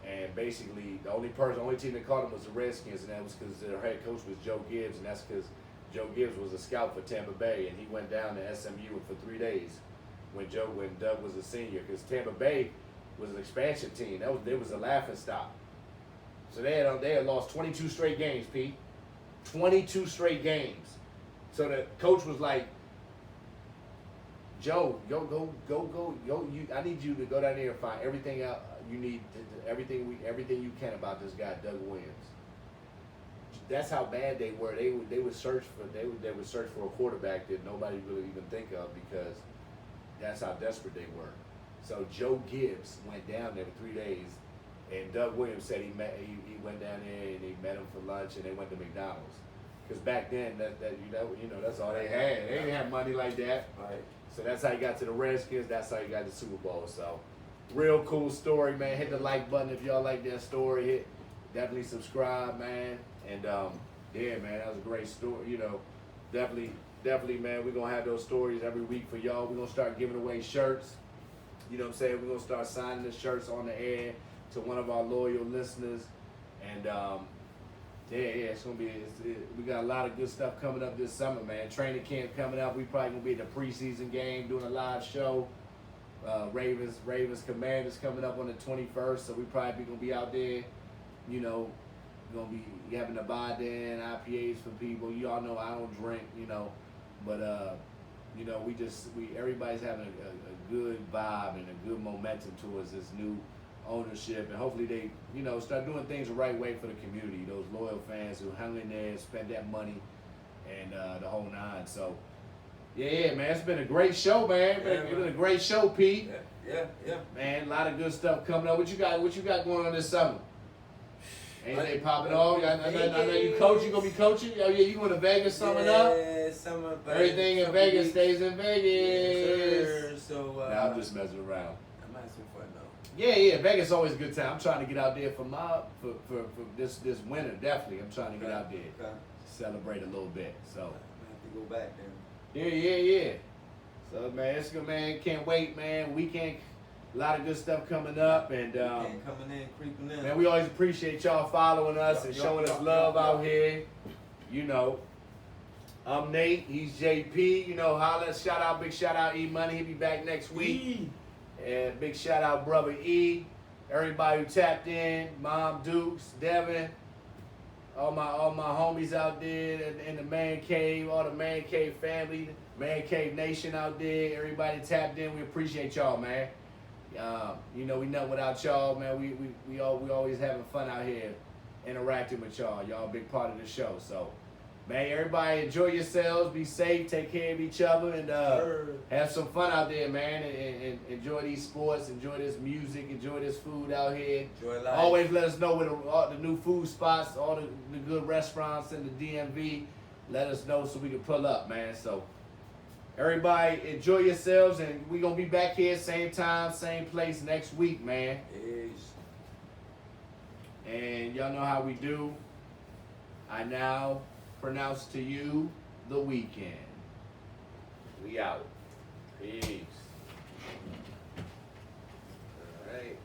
And basically the only team that called him was the Redskins, and that was because their head coach was Joe Gibbs, and that's because Joe Gibbs was a scout for Tampa Bay, and he went down to SMU for 3 days when Doug was a senior, because Tampa Bay was an expansion team. They was a laughing stock. So they had lost 22 straight games, Pete. 22 straight games. So the coach was like, Joe, go. I need you to go down there and find everything out you need, everything you can about this guy, Doug Williams. That's how bad they were. They would search for a quarterback that nobody really even think of, because that's how desperate they were. So Joe Gibbs went down there for 3 days, and Doug Williams said he went down there and he met him for lunch, and they went to McDonald's. Because back then that's all they had. They didn't have money like that. Right. So that's how he got to the Redskins. That's how he got to the Super Bowl. So real cool story, man. Hit the like button if y'all like that story. Definitely subscribe, man. And yeah, man, that was a great story. You know, definitely, man. We're gonna have those stories every week for y'all. We're gonna start giving away shirts. You know what I'm saying? We're gonna start signing the shirts on the air to one of our loyal listeners. And it's gonna be. We got a lot of good stuff coming up this summer, man. Training camp coming up. We probably gonna be at the preseason game doing a live show. Ravens Commanders coming up on the 21st, so we probably gonna be out there. You know, gonna be having a buy in IPAs for people. You all know I don't drink, you know, but you know, everybody's having a good vibe and a good momentum towards this new ownership, and hopefully they, you know, start doing things the right way for the community. Those loyal fans who hung in there and spent that money and the whole nine. So yeah, man, it's been a great show, man. It's been a great show, Pete. Yeah. Man, a lot of good stuff coming up. What you got going on this summer? Anything popping off? I know you coach. You gonna be coaching? Oh yeah, you going to Vegas summing up? Yeah, summer. Everything in Vegas weeks. Stays in Vegas. Yes, sir. So I'm just messing around. I'm having some fun though. Yeah. Vegas is always a good time. I'm trying to get out there for this winter. Definitely, I'm trying to get out there, celebrate a little bit. So I have to go back then. Yeah. So man, it's good, man. Can't wait, man. Weekend. A lot of good stuff coming up, and coming in, creeping in. man, we always appreciate y'all following us and showing us love out here. You know, I'm Nate. He's JP. You know, holla, big shout out E Money. He'll be back next week. And big shout out brother E. Everybody who tapped in, Mom Dukes, Devin, all my homies out there in the Man Cave, all the Man Cave family, Man Cave Nation out there. Everybody tapped in. We appreciate y'all, man. You know, we nothing without y'all, man. We always having fun out here interacting with y'all. Y'all a big part of the show. So, man, everybody enjoy yourselves, be safe, take care of each other, and have some fun out there, man. And enjoy these sports, enjoy this music, enjoy this food out here. Enjoy life. Always let us know where all the new food spots, all the good restaurants in the DMV. Let us know so we can pull up, man. So. Everybody, enjoy yourselves, and we're going to be back here same time, same place next week, man. Peace. And y'all know how we do. I now pronounce to you the weekend. We out. Peace. All right.